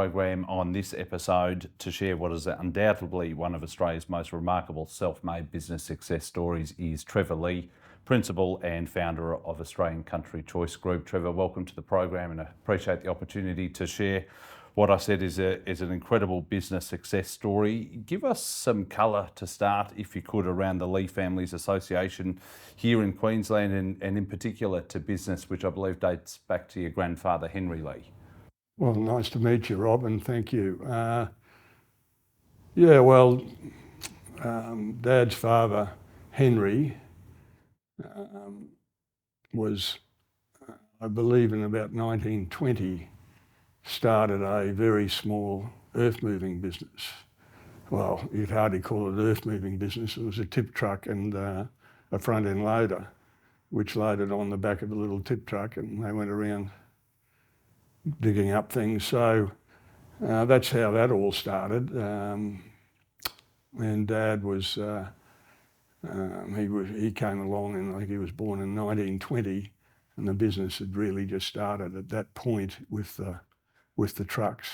program on this episode to share what is undoubtedly one of Australia's most remarkable self-made business success stories is Trevor Lee, Principal and Founder of Australian Country Choice Group. Trevor, welcome to the program, and I appreciate the opportunity to share what I said is an incredible business success story. Give us some colour to start, if you could, around the Lee Families Association here in Queensland and in particular to business, which I believe dates back to your grandfather, Henry Lee. Well, nice to meet you, Rob, and thank you. Dad's father, Henry, was, I believe in about 1920, started a very small earth moving business. Well, you'd hardly call it an earth moving business. It was a tip truck and a front end loader, which loaded on the back of a little tip truck, and they went around digging up things. So that's how that all started. And Dad was, he came along, and I think he was born in 1920, and the business had really just started at that point with the trucks.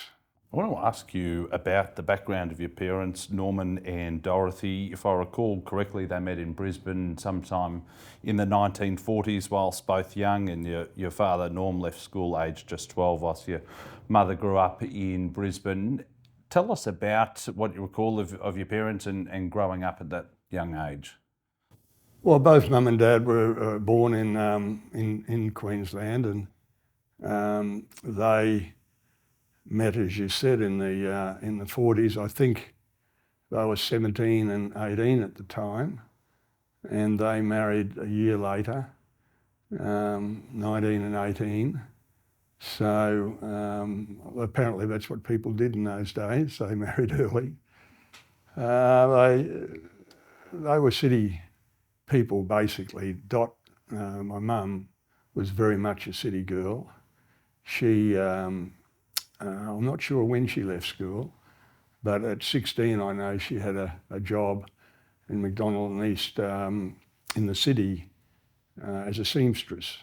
I want to ask you about the background of your parents, Norman and Dorothy. If I recall correctly, they met in Brisbane sometime in the 1940s whilst both young, and your father, Norm, left school aged just 12 whilst your mother grew up in Brisbane. Tell us about what you recall of your parents and growing up at that young age. Well, both Mum and Dad were born in Queensland, and they met, as you said, in the 40s. I think they were 17 and 18 at the time, and they married a year later, 19 and 18. So apparently that's what people did in those days. They married early. They were city people, basically. Dot, my mum, was very much a city girl. She I'm not sure when she left school, but at 16 I know she had a job in McDonald and East in the city as a seamstress,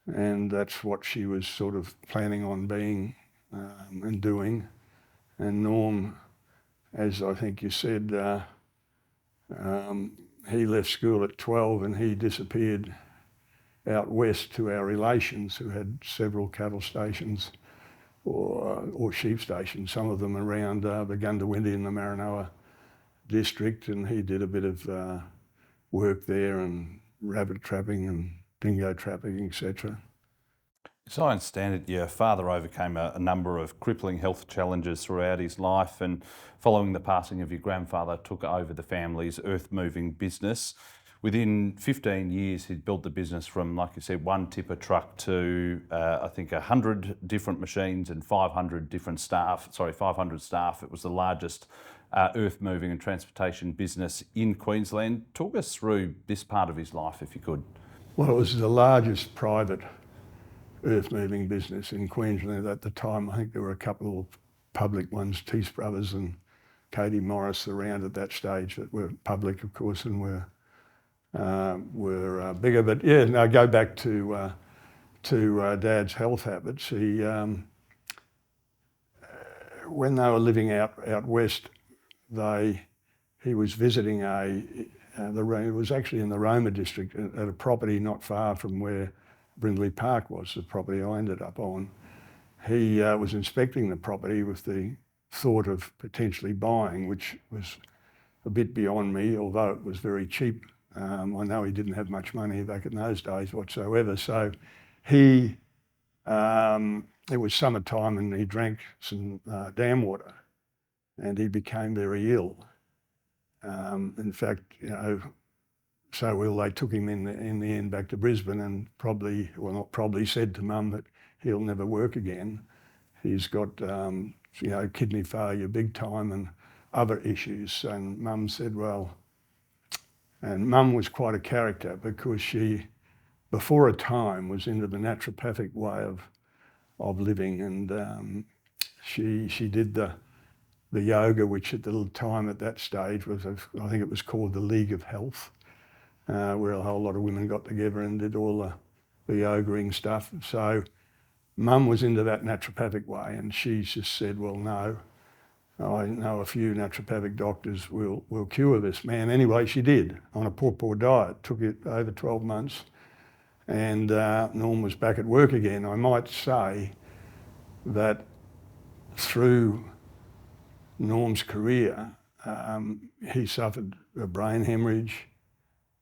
and that's what she was sort of planning on being and doing. And Norm, as I think you said, he left school at 12 and he disappeared out west to our relations who had several cattle stations or sheep stations, some of them around the Gundawindi in the Maranoa district, and he did a bit of work there and rabbit trapping and dingo trapping, etc. As I understand it, your father overcame a number of crippling health challenges throughout his life, and following the passing of your grandfather, took over the family's earth-moving business. Within 15 years, he'd built the business from, like you said, one tipper truck to, I think, 100 different machines and 500 staff. It was the largest earth-moving and transportation business in Queensland. Talk us through this part of his life, if you could. Well, it was the largest private earth-moving business in Queensland at the time. I think there were a couple of public ones, Tees Brothers and Katie Morris, around at that stage that were public, of course, and were bigger. But yeah, now go back to Dad's health habits. He, when they were living out west, he was visiting it was actually in the Roma district at a property not far from where Brindley Park was, the property I ended up on. He was inspecting the property with the thought of potentially buying, which was a bit beyond me, although it was very cheap. I know he didn't have much money back in those days whatsoever. So it was summertime and he drank some dam water and he became very ill. In fact, so ill they took him in the end back to Brisbane and said to Mum that he'll never work again. He's got kidney failure big time and other issues. And Mum said, well, and Mum was quite a character because she, before a time, was into the naturopathic way of living, and she did the yoga, which at the time at that stage was, I think it was called the League of Health, where a whole lot of women got together and did all the yogaing stuff. So Mum was into that naturopathic way, and she just said, well, no, I know a few naturopathic doctors will cure this man. Anyway, she did, on a poor diet. Took it over 12 months, and Norm was back at work again. I might say that through Norm's career, he suffered a brain hemorrhage,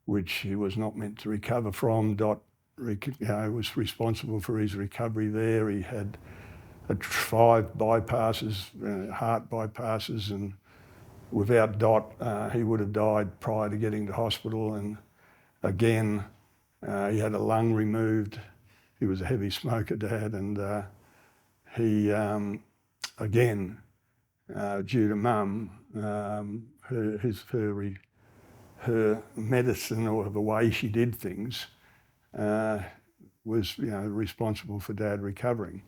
which he was not meant to recover from. Dot was responsible for his recovery there. He had 5 bypasses, heart bypasses, and without Dot, he would have died prior to getting to hospital. And again, he had a lung removed. He was a heavy smoker, Dad, and he, again, due to Mum, her medicine or the way she did things was responsible for Dad recovering.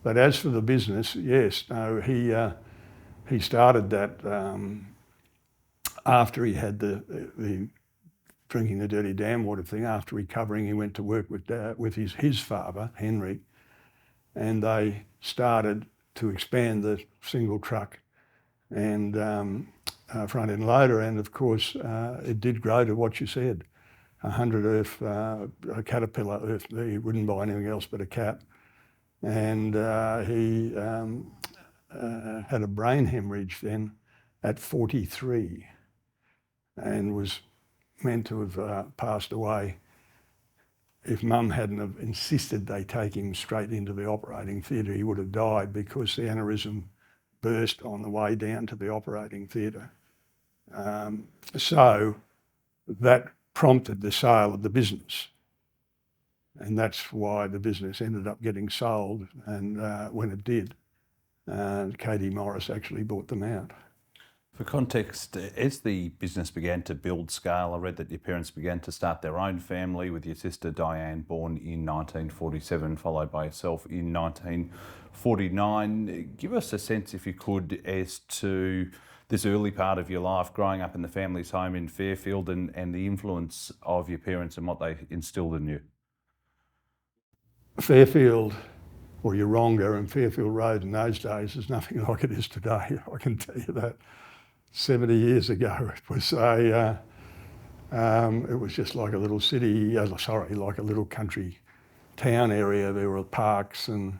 But as for the business, yes, no, he started that after he had the drinking the dirty dam water thing. After recovering, he went to work with his father, Henry, and they started to expand the single truck and front end loader, and of course it did grow to what you said, 100 earth, a Caterpillar earth. He wouldn't buy anything else but a Cat, and he had a brain hemorrhage then at 43 and was meant to have passed away if Mum hadn't have insisted they take him straight into the operating theatre. He would have died because the aneurysm burst on the way down to the operating theatre. So that prompted the sale of the business, and that's why the business ended up getting sold. And when it did, Katie Morris actually bought them out. For context, as the business began to build scale, I read that your parents began to start their own family with your sister Diane, born in 1947, followed by yourself in 1949. Give us a sense, if you could, as to this early part of your life, growing up in the family's home in Fairfield, and the influence of your parents and what they instilled in you. Fairfield, or Yeronga, and Fairfield Road in those days is nothing like it is today, I can tell you that. 70 years ago, it was it was just like a little city, like a little country town area. There were parks, and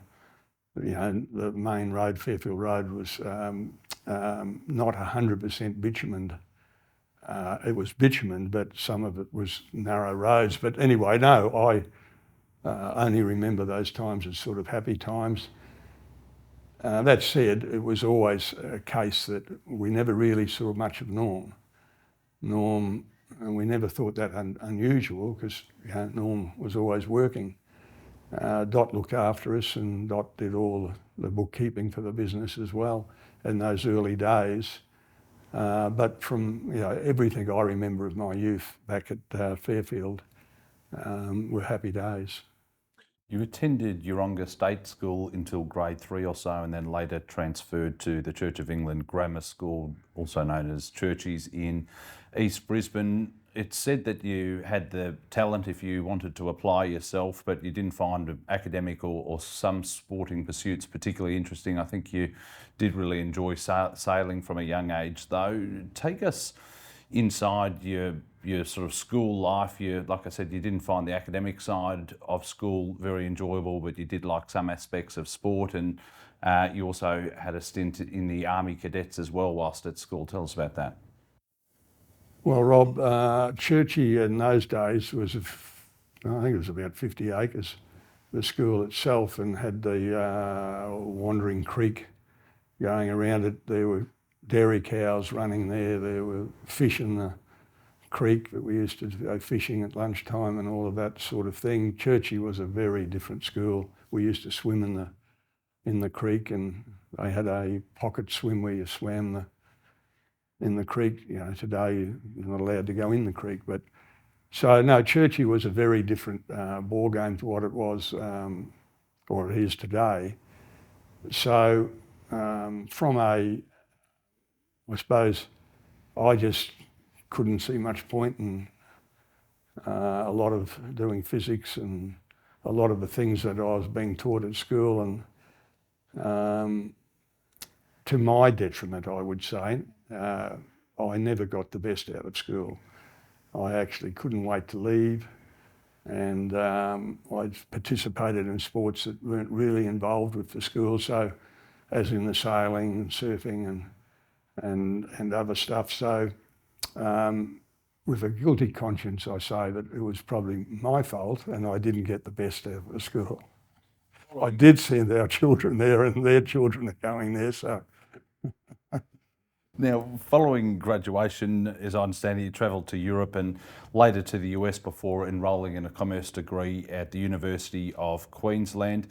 the main road, Fairfield Road, was not 100% bitumened. It was bitumened, but some of it was narrow roads. But anyway, no, I only remember those times as sort of happy times. That said, it was always a case that we never really saw much of Norm. And we never thought that unusual, because Norm was always working. Dot looked after us, and Dot did all the bookkeeping for the business as well in those early days. But from everything I remember of my youth back at Fairfield were happy days. You attended Yeronga State School until grade 3 or so, and then later transferred to the Church of England Grammar School, also known as Churchies, in East Brisbane. It's said that you had the talent if you wanted to apply yourself, but you didn't find academic or some sporting pursuits particularly interesting. I think you did really enjoy sailing from a young age, though. Take us inside your sort of school life. Like I said, you didn't find the academic side of school very enjoyable, but you did like some aspects of sport, and you also had a stint in the Army Cadets as well whilst at school. Tell us about that. Well, Rob, Churchie in those days was, I think it was about 50 acres, the school itself, and had the wandering creek going around it. There were dairy cows running there. There were fish in the creek that we used to go fishing at lunchtime and all of that sort of thing. Churchie was a very different school. We used to swim in the creek, and they had a pocket swim where you swam in the creek. Today you're not allowed to go in the creek, but so no, Churchie was a very different ball game to what it was or it is today. So I suppose I just couldn't see much point in a lot of doing physics and a lot of the things that I was being taught at school, and to my detriment, I would say, I never got the best out of school. I actually couldn't wait to leave, and I participated in sports that weren't really involved with the school, so as in the sailing and surfing and other stuff. So with a guilty conscience, I say that it was probably my fault and I didn't get the best out of the school. I did send our children there and their children are going there, so. Now, following graduation, as I understand it, you travelled to Europe and later to the US before enrolling in a commerce degree at the University of Queensland.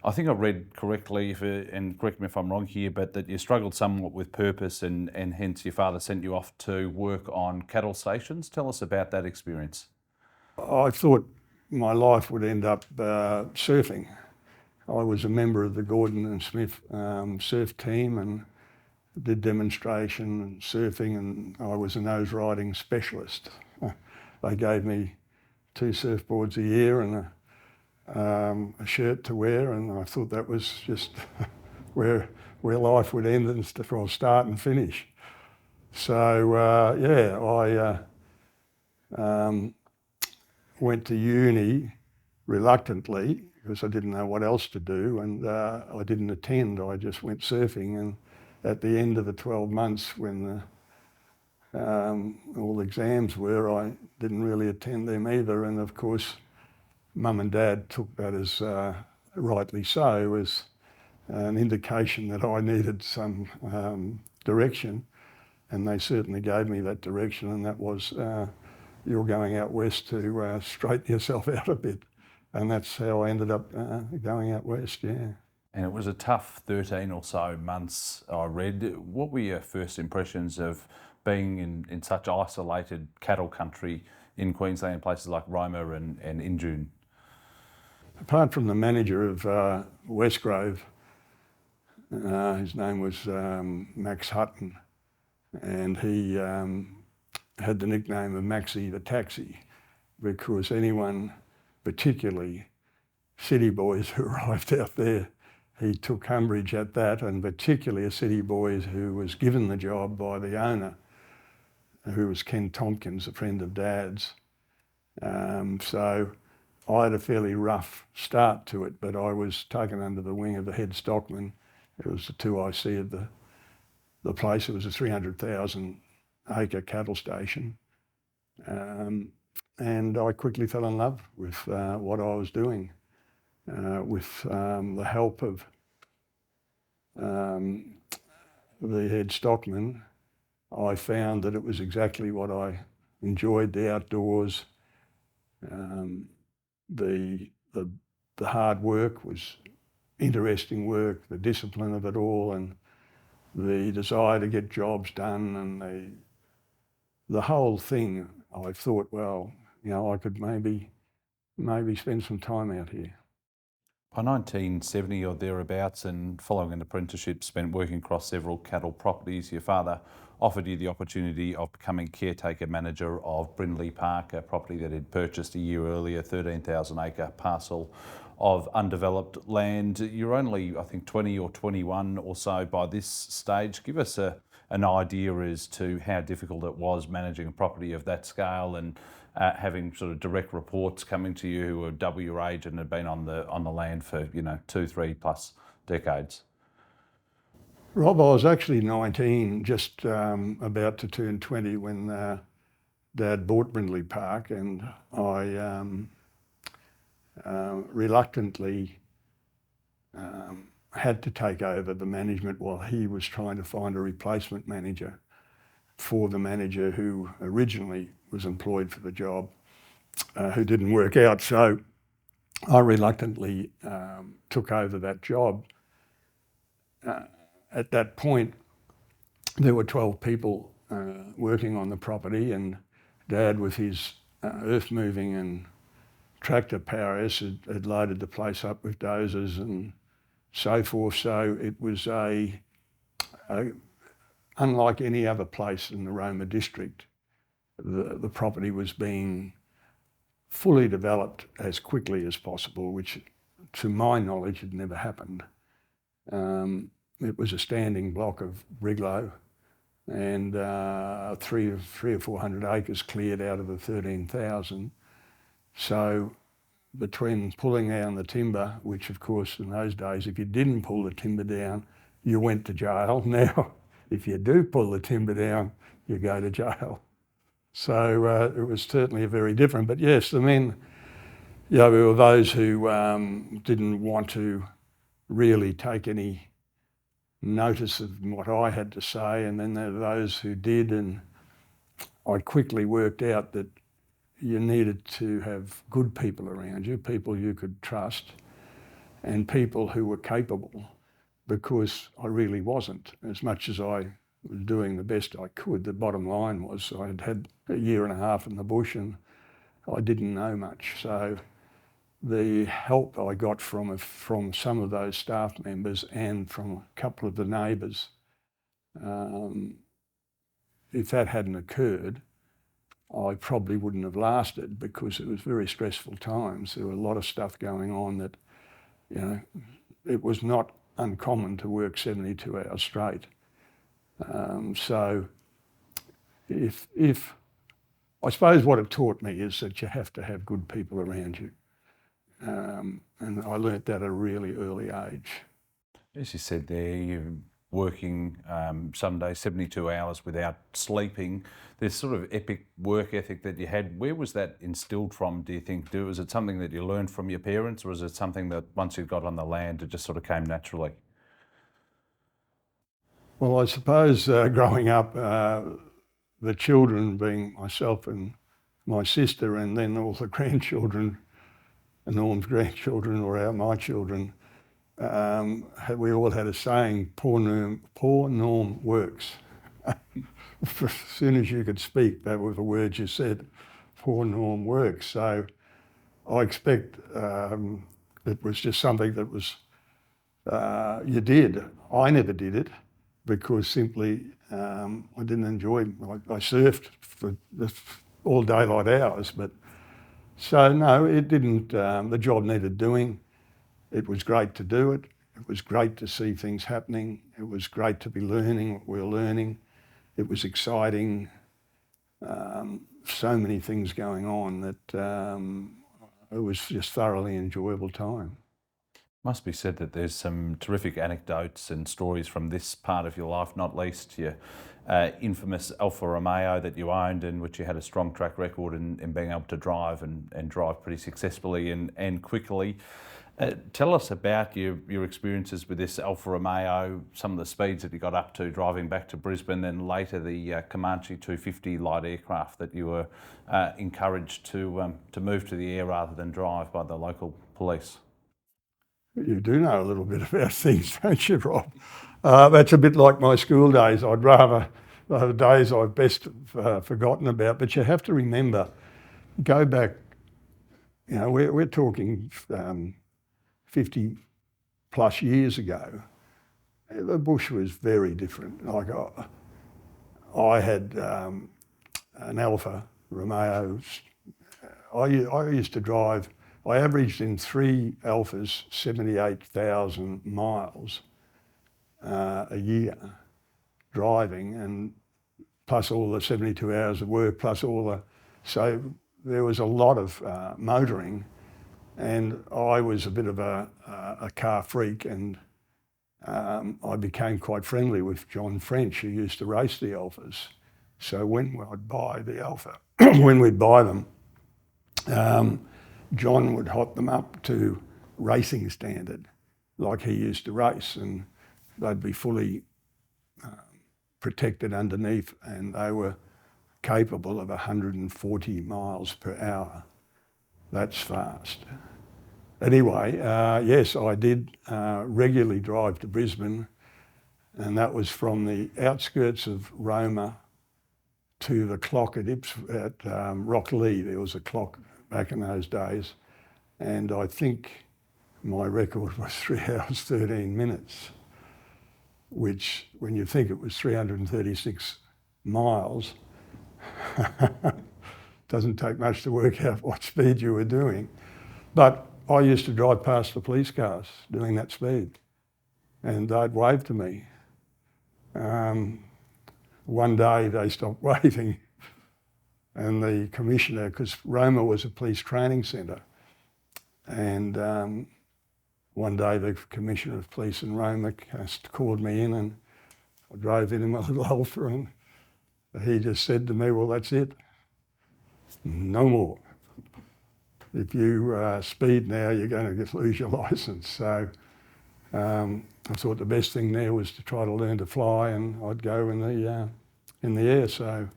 I think I read correctly, and correct me if I'm wrong here, but that you struggled somewhat with purpose and hence your father sent you off to work on cattle stations. Tell us about that experience. I thought my life would end up surfing. I was a member of the Gordon and Smith surf team and did demonstration and surfing, and I was a nose riding specialist. They gave me 2 surfboards a year and a shirt to wear, and I thought that was just where life would end or start and finish. So I went to uni reluctantly because I didn't know what else to do, and I didn't attend. I just went surfing, and at the end of the 12 months when all the exams were, I didn't really attend them either. And of course, Mum and Dad took that as, rightly so, as an indication that I needed some direction. And they certainly gave me that direction, and that was, you're going out west to straighten yourself out a bit. And that's how I ended up going out west, yeah. And it was a tough 13 or so months, I read. What were your first impressions of being in such isolated cattle country in Queensland, places like Roma and Injune? Apart from the manager of Westgrove, his name was Max Hutton, and he had the nickname of Maxie the Taxi, because anyone, particularly city boys who arrived out there, he took umbrage at that, and particularly a city boy who was given the job by the owner, who was Ken Tompkins, a friend of Dad's. So I had a fairly rough start to it, but I was taken under the wing of the head stockman. It was the 2IC of the place. It was a 300,000 acre cattle station. And I quickly fell in love with what I was doing. With the help of the head stockman, I found that it was exactly what I enjoyed: the outdoors. The hard work was interesting work, the discipline of it all, and the desire to get jobs done, and the whole thing. I thought, well, you know, I could maybe spend some time out here. By 1970 or thereabouts, and following an apprenticeship spent working across several cattle properties, your father offered you the opportunity of becoming caretaker manager of Brindley Park, a property that he'd purchased a year earlier, 13,000 acre parcel of undeveloped land. You're only, I think, 20 or 21 or so by this stage. Give us an idea as to how difficult it was managing a property of that scale and having sort of direct reports coming to you who are double your age and had been on the land for 2, 3+ decades. Rob, I was actually 19, just about to turn 20 when Dad bought Brindley Park, and I reluctantly had to take over the management while he was trying to find a replacement manager for the manager who originally was employed for the job, who didn't work out. So I reluctantly took over that job. At that point, there were 12 people working on the property, and Dad, with his earth moving and tractor prowess, had loaded the place up with dozers and so forth. So it was unlike any other place in the Roma district. The property was being fully developed as quickly as possible, which to my knowledge had never happened. It was a standing block of brigalow and 300 or 400 acres cleared out of the 13,000. So between pulling down the timber, which of course in those days, if you didn't pull the timber down, you went to jail. Now, if you do pull the timber down, you go to jail. So it was certainly very different. But yes, I mean, there were those who didn't want to really take any notice of what I had to say, and then there were those who did, and I quickly worked out that you needed to have good people around you, people you could trust, and people who were capable, because I really wasn't. As much as I was doing the best I could, the bottom line was I had had a year and a half in the bush and I didn't know much. So the help I got from some of those staff members and from a couple of the neighbours, if that hadn't occurred, I probably wouldn't have lasted, because it was very stressful times. There were a lot of stuff going on that, it was not uncommon to work 72 hours straight. So if I suppose what it taught me is that you have to have good people around you. And I learnt that at a really early age. As you said there, you're working some days 72 hours without sleeping. This sort of epic work ethic that you had, where was that instilled from, do you think? Was it something that you learned from your parents, or was it something that once you got on the land, it just sort of came naturally? Well, I suppose growing up, the children being myself and my sister, and then all the grandchildren, and Norm's grandchildren or my children, we all had a saying, poor Norm works. As soon as you could speak, that was the words you said, poor Norm works. So I expect it was just something that was, you did. I never did it because simply I didn't enjoy it. I surfed for all daylight hours, but so no, it didn't, the job needed doing. It was great to do it. It was great to see things happening. It was great to be learning what we were learning. It was exciting. So many things going on that it was just thoroughly enjoyable time. Must be said that there's some terrific anecdotes and stories from this part of your life, not least your infamous Alfa Romeo that you owned, and which you had a strong track record in being able to drive and drive pretty successfully and quickly. Tell us about your experiences with this Alfa Romeo, some of the speeds that you got up to driving back to Brisbane, and later the Comanche 250 light aircraft that you were encouraged to move to the air rather than drive by the local police. You do know a little bit about things, don't you, Rob? That's a bit like my school days. I'd rather the days I've best forgotten about. But you have to remember, go back, we're talking 50 plus years ago. The bush was very different. Like I had an Alfa Romeo. I used to drive. I averaged in 3 Alphas 78,000 miles a year driving, and plus all the 72 hours of work, plus all the, so there was a lot of motoring, and I was a bit of a car freak, and I became quite friendly with John French, who used to race the Alphas. So when I'd buy the Alfa, when we'd buy them, John would hot them up to racing standard, like he used to race, and they'd be fully protected underneath, and they were capable of 140 miles per hour. That's fast. Anyway, yes, I did regularly drive to Brisbane, and that was from the outskirts of Roma to the clock at Rocklea. There was a clock back in those days, and I think my record was 3 hours 13 minutes, which when you think it was 336 miles doesn't take much to work out what speed you were doing. But I used to drive past the police cars doing that speed, and they'd wave to me. One day they stopped waving, and the commissioner, because Roma was a police training centre, and one day the commissioner of police in Roma called me in, and I drove in my little Alfa, and he just said to me, well, that's it, no more. If you speed now, you're going to lose your licence. So I thought the best thing there was to try to learn to fly, and I'd go in the air. So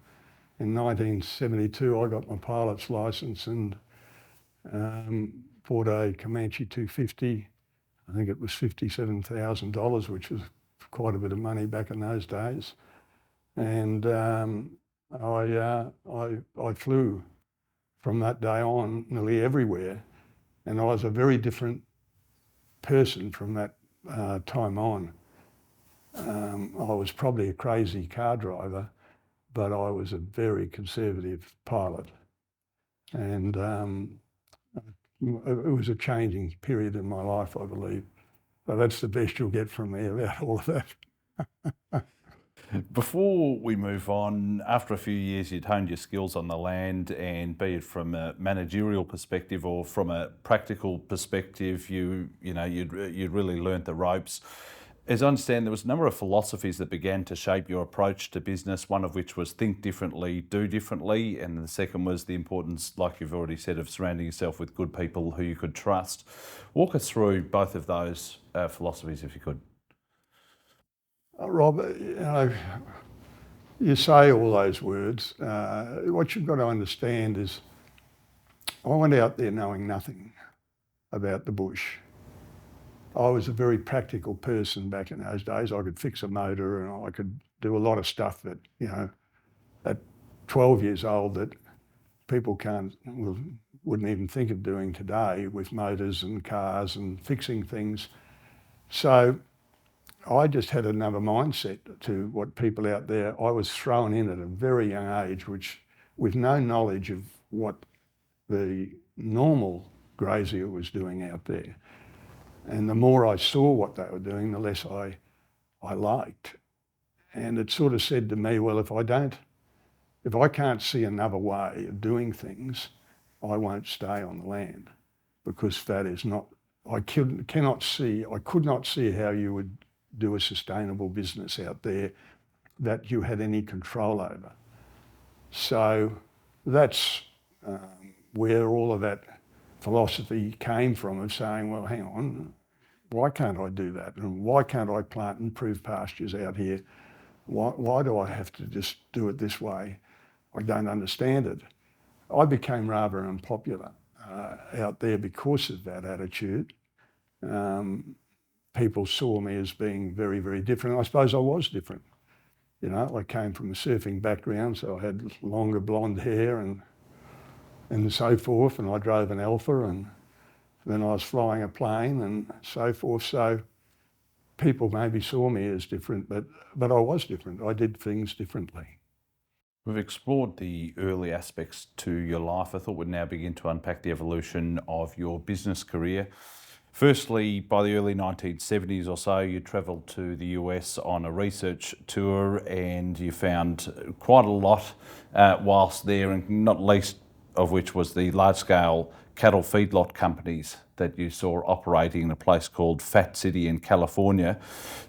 in 1972, I got my pilot's licence and bought a Comanche 250. I think it was $57,000, which was quite a bit of money back in those days. And I flew from that day on nearly everywhere, and I was a very different person from that time on. I was probably a crazy car driver, but I was a very conservative pilot, and it was a changing period in my life, I believe. So that's the best you'll get from me about all of that. Before we move on, after a few years, you'd honed your skills on the land, and be it from a managerial perspective or from a practical perspective, you'd really learnt the ropes. As I understand, there was a number of philosophies that began to shape your approach to business, one of which was think differently, do differently, and the second was the importance, like you've already said, of surrounding yourself with good people who you could trust. Walk us through both of those philosophies, if you could. Rob, you say all those words. What you've got to understand is I went out there knowing nothing about the bush. I was a very practical person back in those days. I could fix a motor and I could do a lot of stuff that, at 12 years old that people wouldn't even think of doing today with motors and cars and fixing things. So I just had another mindset to what people out there, I was thrown in at a very young age, with no knowledge of what the normal grazier was doing out there. And the more I saw what they were doing, the less I liked. And it sort of said to me, well, if I can't see another way of doing things, I won't stay on the land, because that is not, I could not see how you would do a sustainable business out there that you had any control over. So that's where all of that philosophy came from, of saying, well, hang on, why can't I do that? And why can't I plant improved pastures out here? Why do I have to just do it this way? I don't understand it. I became rather unpopular out there because of that attitude. People saw me as being very, very different. I suppose I was different. I came from a surfing background, so I had longer blonde hair and so forth, and I drove an Alfa, and then I was flying a plane and so forth. So people maybe saw me as different, but I was different. I did things differently. We've explored the early aspects to your life. I thought we'd now begin to unpack the evolution of your business career. Firstly, by the early 1970s or so, you travelled to the US on a research tour, and you found quite a lot whilst there, and not least of which was the large-scale cattle feedlot companies that you saw operating in a place called Fat City in California.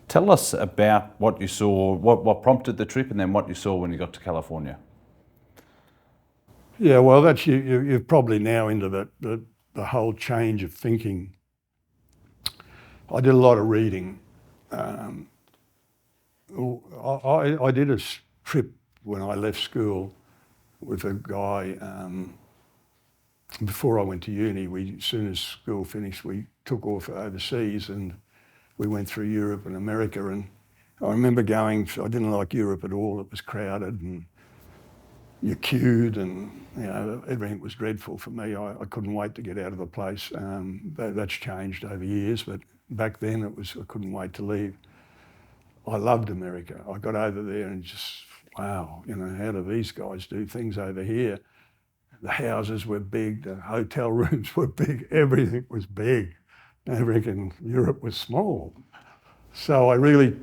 Tell us about what you saw, what prompted the trip, and then what you saw when you got to California. Yeah, well, that's you're probably now into the whole change of thinking. I did a lot of reading. I did a trip when I left school with a guy. Before I went to uni, as soon as school finished, we took off overseas and we went through Europe and America. And I remember going, I didn't like Europe at all. It was crowded and you queued, and everything was dreadful for me. I couldn't wait to get out of the place. That's changed over years, but back then I couldn't wait to leave. I loved America. I got over there and just, wow, how do these guys do things over here? The houses were big, the hotel rooms were big, everything was big. I reckon Europe was small. So I read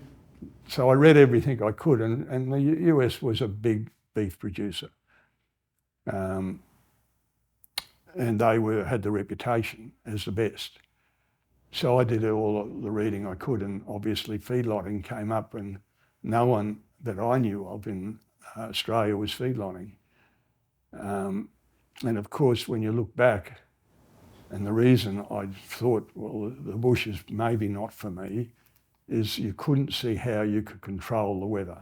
everything I could, and the US was a big beef producer. And they had the reputation as the best. So I did all of the reading I could, and obviously feedlotting came up, and no one that I knew of in Australia was feedlotting. And of course, when you look back, and the reason I thought, well, the bush is maybe not for me, is you couldn't see how you could control the weather.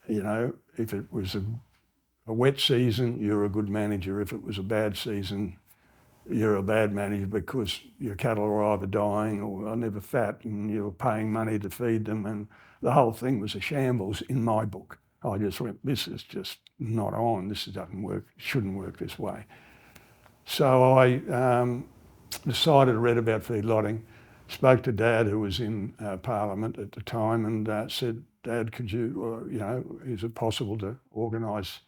You know, if it was a wet season, you're a good manager. If it was a bad season, you're a bad manager, because your cattle are either dying or are never fat, and you're paying money to feed them, and the whole thing was a shambles in my book. I just went, this is just not on, this doesn't work, it shouldn't work this way. So I decided to read about feedlotting, spoke to Dad, who was in Parliament at the time, and said, Dad, could you, is it possible to organise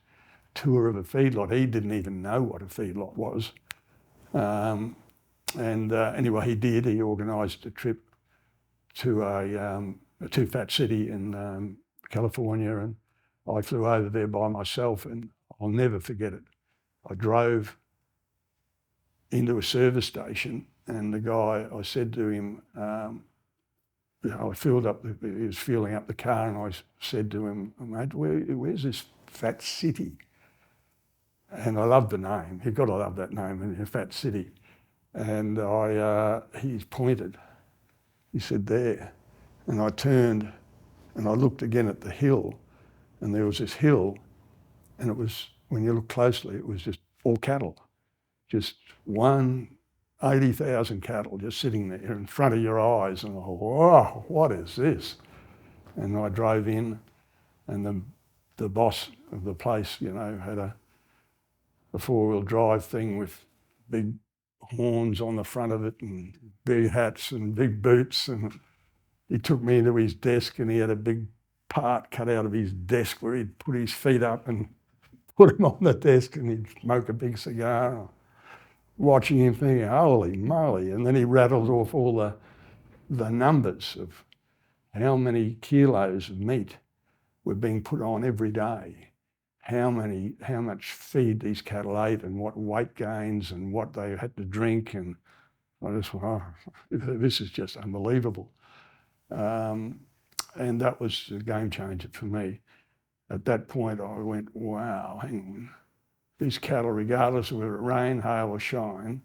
a tour of a feedlot? He didn't even know what a feedlot was. Anyway, he did. He organised a trip to a two-fat city in California, and I flew over there by myself, and I'll never forget it. I drove into a service station, and the guy, I said to him, I filled up, he was filling up the car, and I said to him, mate, where's this fat city? And I loved the name. You've got to love that name, Fat City. And he pointed. He said, there. And I turned and I looked again at the hill, and there was this hill, and it was, when you look closely, it was just all cattle. Just 80,000 cattle just sitting there in front of your eyes. And I thought, wow, what is this? And I drove in, and the boss of the place, had a four-wheel drive thing with big horns on the front of it, and big hats and big boots, and he took me into his desk, and he had a big part cut out of his desk where he'd put his feet up and put him on the desk, and he'd smoke a big cigar, watching him thinking, holy moly. And then he rattled off all the numbers of how many kilos of meat were being put on every day, how much feed these cattle ate, and what weight gains and what they had to drink. And I just went, oh, this is just unbelievable. And that was a game changer for me. At that point, I went, wow, hang on. These cattle, regardless of whether it rain, hail or shine,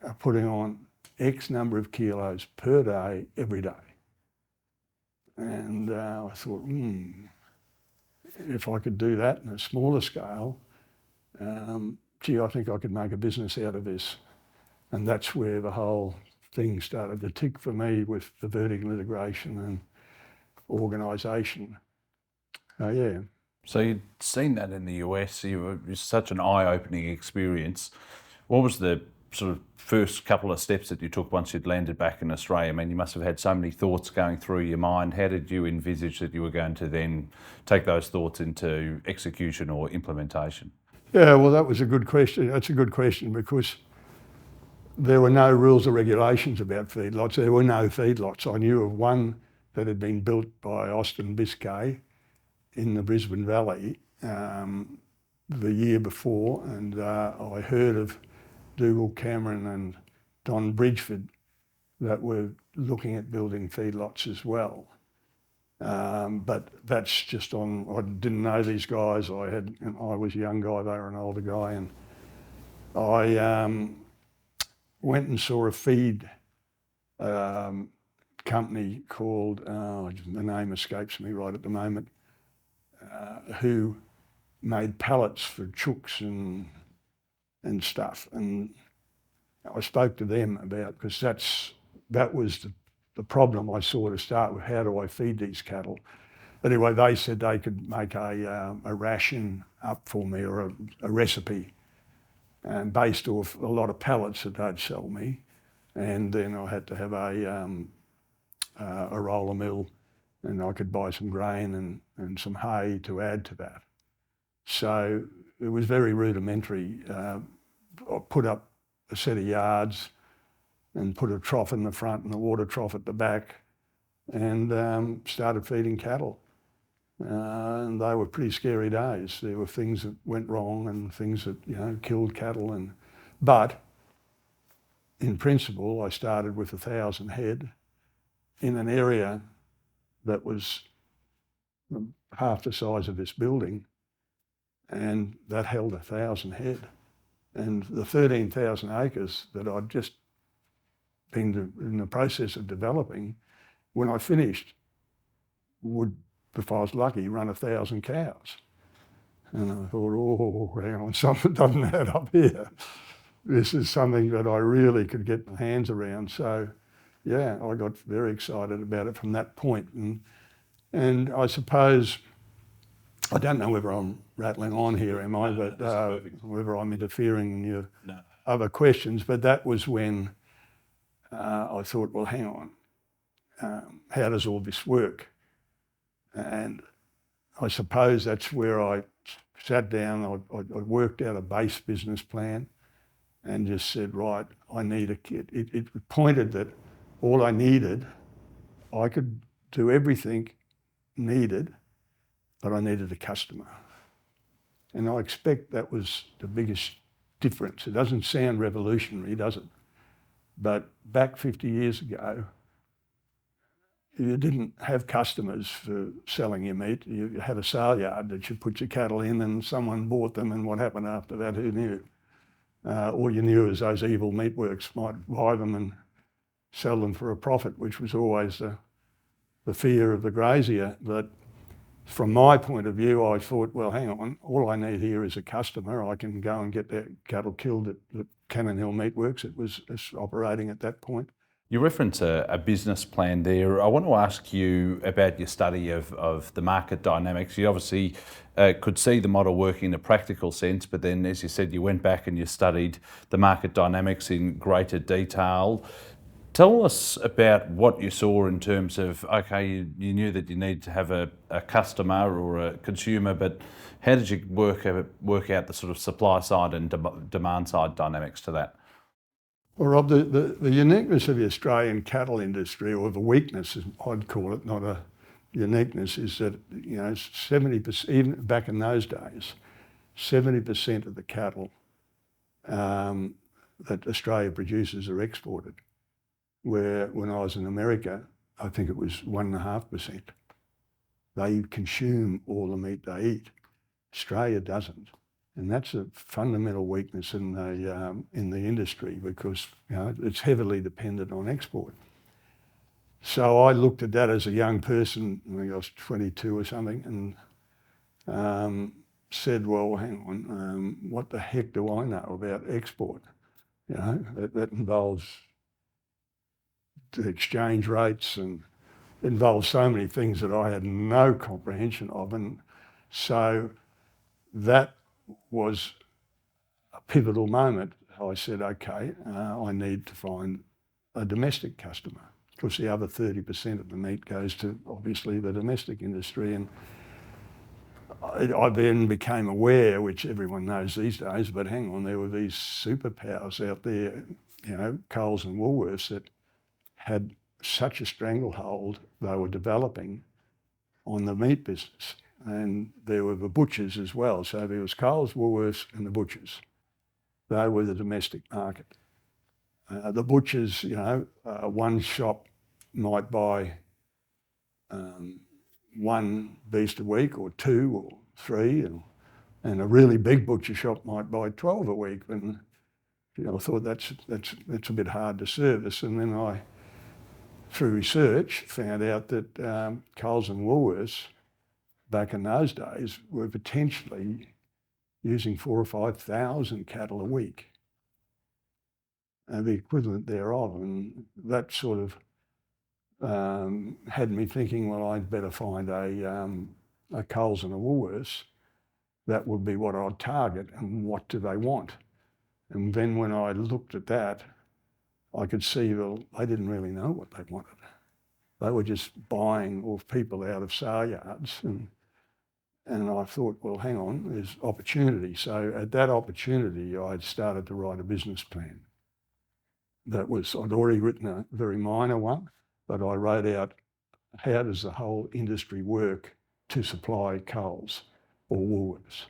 are putting on X number of kilos per day, every day. And I thought, if I could do that in a smaller scale, I think I could make a business out of this. And that's where the whole thing started to tick for me, with the vertical integration and organisation. Yeah. So you'd seen that in the US, it was such an eye-opening experience. What was the sort of first couple of steps that you took once you'd landed back in Australia? I mean, you must have had so many thoughts going through your mind. How did you envisage that you were going to then take those thoughts into execution or implementation? Yeah, well, that was a good question. That's a good question, because there were no rules or regulations about feedlots. There were no feedlots. I knew of one that had been built by Austin Biscay in the Brisbane Valley the year before, and I heard of Dougal Cameron and Don Bridgeford that were looking at building feedlots as well. But that's just I didn't know these guys. I was a young guy, they were an older guy, and I went and saw a feed company called, the name escapes me right at the moment, who made pallets for chooks and stuff. And I spoke to them about, because that was the problem I saw to start with. How do I feed these cattle? Anyway, they said they could make a ration up for me, or a recipe, and based off a lot of pallets that they'd sell me. And then I had to have a roller mill, and I could buy some grain and some hay to add to that. So it was very rudimentary. I put up a set of yards and put a trough in the front and a water trough at the back, and started feeding cattle. And they were pretty scary days. There were things that went wrong and things that, you know, killed cattle. But in principle, I started with 1,000 head in an area that was half the size of this building, and that held 1,000 head. And the 13,000 acres that I'd just been in the process of developing, when I finished, would, if I was lucky, run 1,000 cows. And I thought, oh, hang on, something doesn't add up here. This is something that I really could get my hands around. So, yeah, I got very excited about it from that point. And I suppose, I don't know whether I'm rattling on here, am I? But whether I'm interfering in your other questions. But that was when I thought, well, hang on, how does all this work? And I suppose that's where I sat down, I worked out a base business plan and just said, right, I need a kit. It pointed that all I needed, I could do everything needed, but I needed a customer. And I expect that was the biggest difference. It doesn't sound revolutionary, does it? But back 50 years ago, you didn't have customers for selling your meat. You had a sale yard that you put your cattle in and someone bought them, and what happened after that, who knew? All you knew is those evil meatworks might buy them and sell them for a profit, which was always the fear of the grazier. But from my point of view, I thought, well, hang on, all I need here is a customer. I can go and get that cattle killed at the Cannon Hill Meatworks. It was operating at that point. You reference a business plan there. I want to ask you about your study of the market dynamics. You obviously could see the model working in a practical sense, but then, as you said, you went back and you studied the market dynamics in greater detail. Tell us about what you saw in terms of, okay, you knew that you needed to have a customer or a consumer, but how did you work out the sort of supply side and demand side dynamics to that? Well, Rob, the uniqueness of the Australian cattle industry, or the weakness, as I'd call it, not a uniqueness, is that, you know, 70%, even back in those days, 70% of the cattle that Australia produces are exported. Where when I was in America, I think it was 1.5%. They consume all the meat they eat. Australia doesn't. And that's a fundamental weakness in the industry, because, you know, it's heavily dependent on export. So I looked at that as a young person, I think I was 22 or something, and said, well, hang on, what the heck do I know about export? You know, that involves the exchange rates and involves so many things that I had no comprehension of. And so that was a pivotal moment. I said, okay, I need to find a domestic customer, because the other 30% of the meat goes to, obviously, the domestic industry. And I then became aware, which everyone knows these days, but hang on, there were these superpowers out there, you know, Coles and Woolworths, that had such a stranglehold they were developing on the meat business. And there were the butchers as well. So there was Coles, Woolworths and the butchers. They were the domestic market. The butchers, you know, one shop might buy one beast a week or two or three, and a really big butcher shop might buy 12 a week. And, you know, I thought that's a bit hard to service. And then I, through research, found out that Coles and Woolworths back in those days were potentially using 4,000 or 5,000 cattle a week, and the equivalent thereof. And that sort of had me thinking, well, I'd better find a Coles and a Woolworths. That would be what I'd target, and what do they want? And then when I looked at that, I could see, well, they didn't really know what they wanted. They were just buying off people out of sale yards, And I thought, well, hang on, there's opportunity. So at that opportunity, I'd started to write a business plan. I'd already written a very minor one, but I wrote out how does the whole industry work to supply Coles or Woolworths.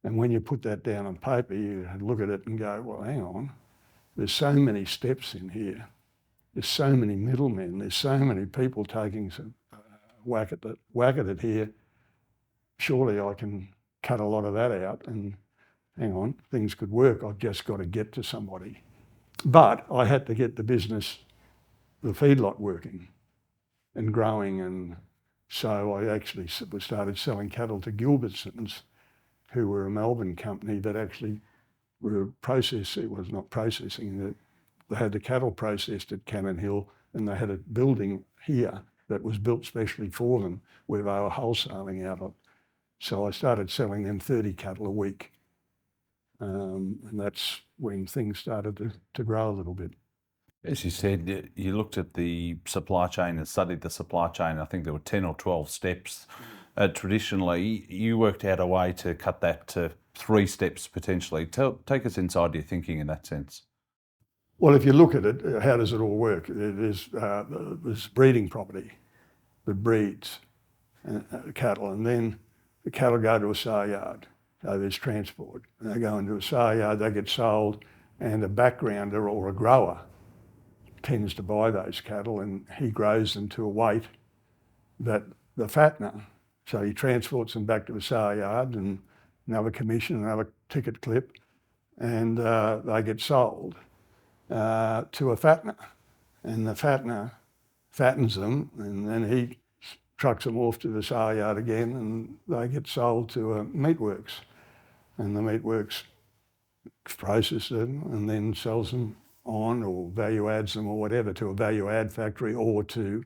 And when you put that down on paper, you look at it and go, well, hang on, there's so many steps in here. There's so many middlemen. There's so many people taking some whack at it here. Surely I can cut a lot of that out and hang on, things could work. I've just got to get to somebody. But I had to get the business, the feedlot working and growing. And so I actually started selling cattle to Gilbertsons, who were a Melbourne company that actually were not processing, they had the cattle processed at Cannon Hill, and they had a building here that was built specially for them where they were wholesaling out of. So I started selling them 30 cattle a week. And that's when things started to grow a little bit. As you said, you looked at the supply chain and studied the supply chain. I think there were 10 or 12 steps. Traditionally, you worked out a way to cut that to 3 steps potentially. Take us inside your thinking in that sense. Well, if you look at it, how does it all work? There's breeding property that breeds cattle, and then the cattle go to a sale yard. So there's transport. And they go into a sale yard, they get sold, and a backgrounder or a grower tends to buy those cattle, and he grows them to a weight that the fattener, so he transports them back to the sale yard and another commission, another ticket clip, and they get sold to a fattener. And the fattener fattens them, and then he trucks them off to the sale yard again, and they get sold to a meatworks. And the meatworks processes them and then sells them on or value adds them or whatever to a value add factory or to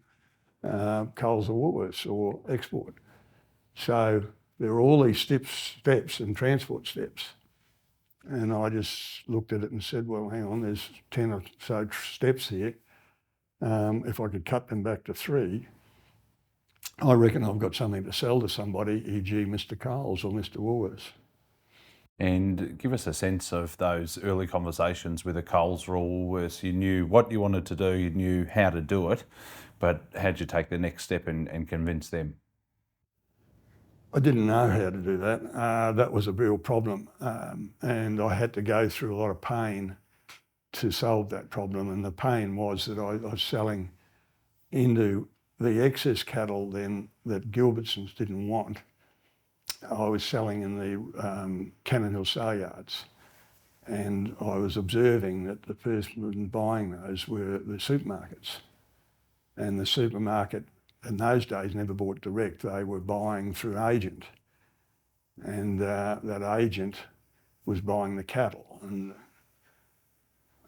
Coles or Woolworths or export. So there are all these steps and transport steps. And I just looked at it and said, well, hang on, there's 10 or so steps here. If I could cut them back to 3, I reckon I've got something to sell to somebody, e.g. Mr. Coles or Mr. Woolworths. And give us a sense of those early conversations with the Coles or Woolworths. You knew what you wanted to do, you knew how to do it, but how'd you take the next step and convince them? I didn't know how to do that. That was a real problem. And I had to go through a lot of pain to solve that problem. And the pain was that I was selling into the excess cattle then that Gilbertsons didn't want. I was selling in the Cannon Hill sale yards, and I was observing that the person buying those were the supermarkets. And the supermarket in those days never bought direct, they were buying through an agent. And that agent was buying the cattle, and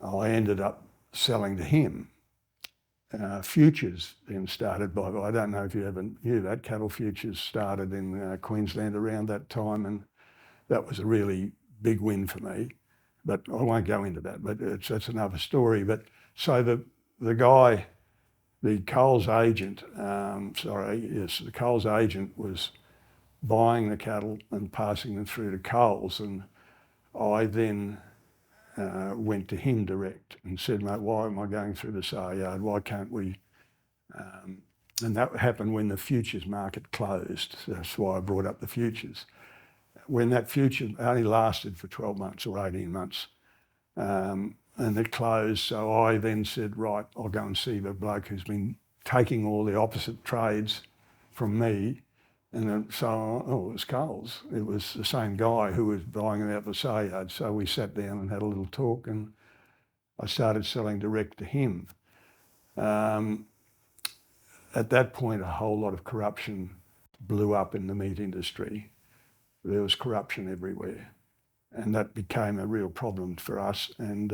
I ended up selling to him. Futures then started by, I don't know if you ever knew that, cattle futures started in Queensland around that time, and that was a really big win for me. But I won't go into that, but that's another story. But so the guy, the Coles agent, the Coles agent was buying the cattle and passing them through to Coles, and I then went to him direct and said, mate, why am I going through the sale yard? Why can't we? And that happened when the futures market closed. That's why I brought up the futures. When that future only lasted for 12 months or 18 months, and it closed, so I then said, right, I'll go and see the bloke who's been taking all the opposite trades from me. And then, so, it was Coles. It was the same guy who was buying it out the sale yard. So we sat down and had a little talk, and I started selling direct to him. At that point, a whole lot of corruption blew up in the meat industry. There was corruption everywhere, and that became a real problem for us. And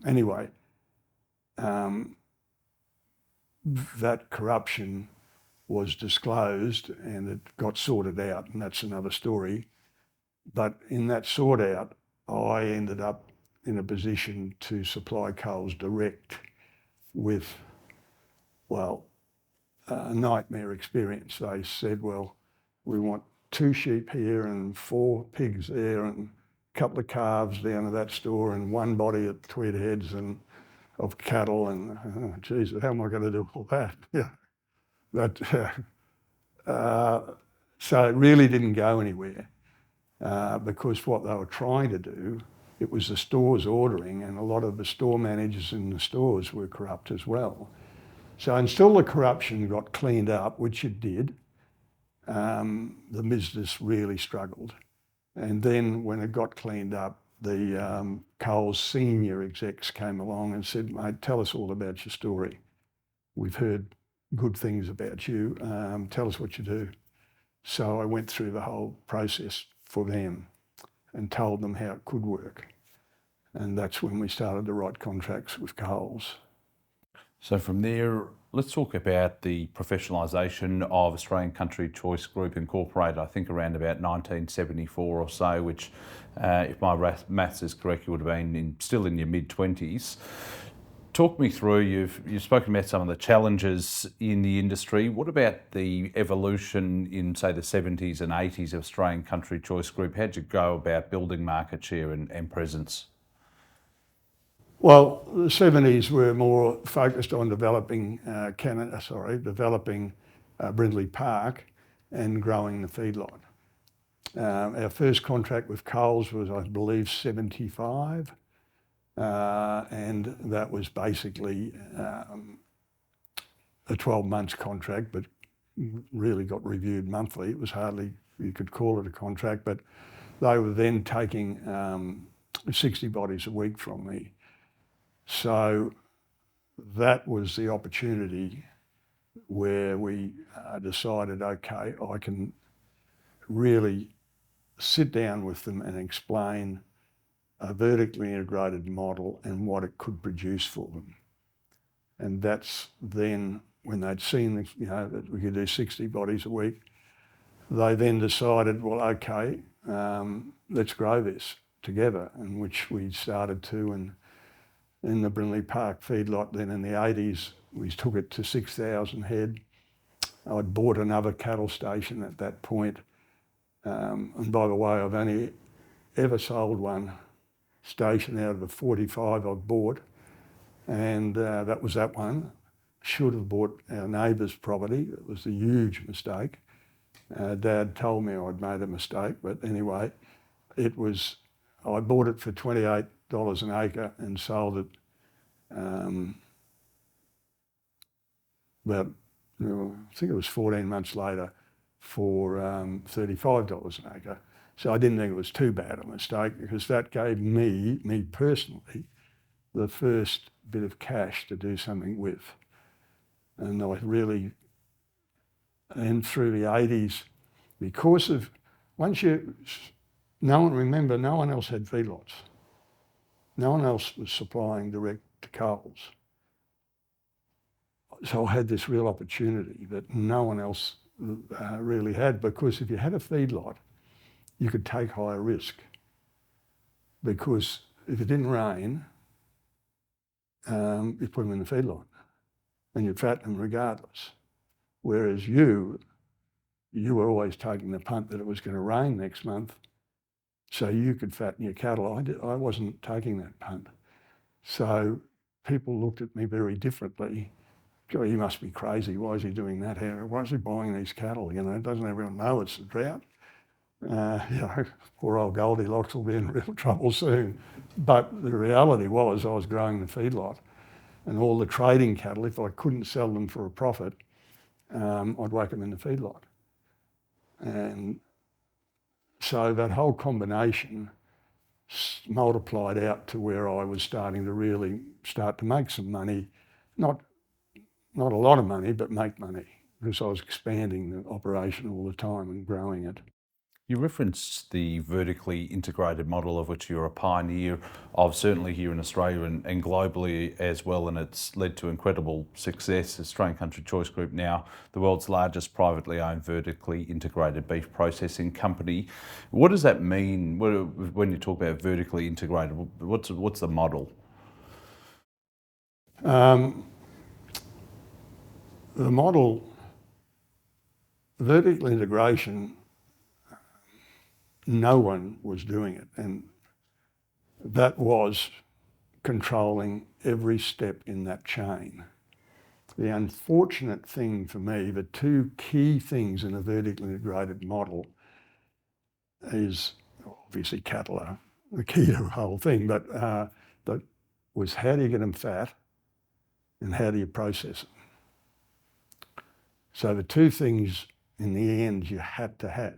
anyway, that corruption was disclosed and it got sorted out, and that's another story. But in that sort out, I ended up in a position to supply Coles direct with, well, a nightmare experience. They said, well, we want 2 sheep here and 4 pigs there and a couple of calves down at that store and 1 body at Tweed Heads and of cattle and, Jesus, how am I going to do all that? Yeah. But, so it really didn't go anywhere because what they were trying to do, it was the stores ordering, and a lot of the store managers in the stores were corrupt as well. So until the corruption got cleaned up, which it did, the business really struggled. And then when it got cleaned up, the Coles senior execs came along and said, mate, tell us all about your story. We've heard good things about you. Tell us what you do. So I went through the whole process for them and told them how it could work. And that's when we started to write contracts with Coles. So from there, let's talk about the professionalisation of Australian Country Choice Group Incorporated, I think around about 1974 or so, which, if my maths is correct, you would have been still in your mid-20s. Talk me through, you've spoken about some of the challenges in the industry. What about the evolution in, say, the 70s and 80s of Australian Country Choice Group? How'd you go about building market share and presence? Well, the 70s were more focused on developing Brindley Park and growing the feedlot. Our first contract with Coles was, I believe, 75. And that was basically a 12 months contract, but really got reviewed monthly. It was hardly, you could call it a contract, but they were then taking 60 bodies a week from me. So that was the opportunity where we decided, okay, I can really sit down with them and explain a vertically integrated model and what it could produce for them. And that's then when they'd seen that we could do 60 bodies a week, they then decided, well, okay, let's grow this together, and which we started to. And in the Brindley Park feedlot, then in the 80s, we took it to 6,000 head. I'd bought another cattle station at that point. And by the way, I've only ever sold one station out of the 45 I've bought, and that was that one. Should have bought our neighbour's property. It was a huge mistake. Dad told me I'd made a mistake, but anyway, I bought it for $28 an acre and sold it about, I think it was 14 months later for $35 an acre. So I didn't think it was too bad a mistake, because that gave me personally, the first bit of cash to do something with. And I really, and through the 80s, because of, no one else had feedlots. No one else was supplying direct to Coles. So I had this real opportunity that no one else really had, because if you had a feedlot, you could take higher risk, because if it didn't rain, you put them in the feedlot and you'd fatten them regardless. Whereas you were always taking the punt that it was going to rain next month, so you could fatten your cattle. I wasn't taking that punt. So people looked at me very differently. God, he must be crazy. Why is he doing that? Why is he buying these cattle? Doesn't everyone know it's a drought? Poor old Goldilocks will be in real trouble soon. But the reality was I was growing the feedlot, and all the trading cattle, if I couldn't sell them for a profit, I'd whack them in the feedlot. And so that whole combination multiplied out to where I was starting to really start to make some money. Not a lot of money, but make money, because I was expanding the operation all the time and growing it. You referenced the vertically integrated model, of which you're a pioneer of, certainly here in Australia and globally as well, and it's led to incredible success. Australian Country Choice Group, now the world's largest privately owned vertically integrated beef processing company. What does that mean when you talk about vertically integrated? What's the model? The model, vertical integration, no one was doing it. And that was controlling every step in that chain. The unfortunate thing for me, the two key things in a vertically integrated model is obviously cattle are the key to the whole thing, but that was how do you get them fat and how do you process them? So the two things in the end you had to have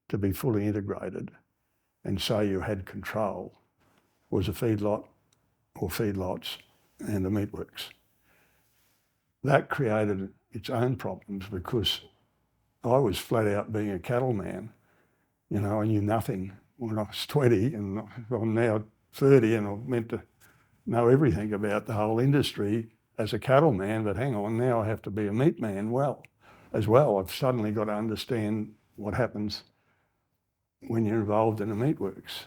to be fully integrated and so you had control was a feedlot or feedlots and a meatworks. That created its own problems because I was flat out being a cattleman. You know, I knew nothing when I was 20 and I'm now 30 and I'm meant to know everything about the whole industry as a cattleman, but hang on, now I have to be a meat man as well. I've suddenly got to understand what happens when you're involved in a meatworks.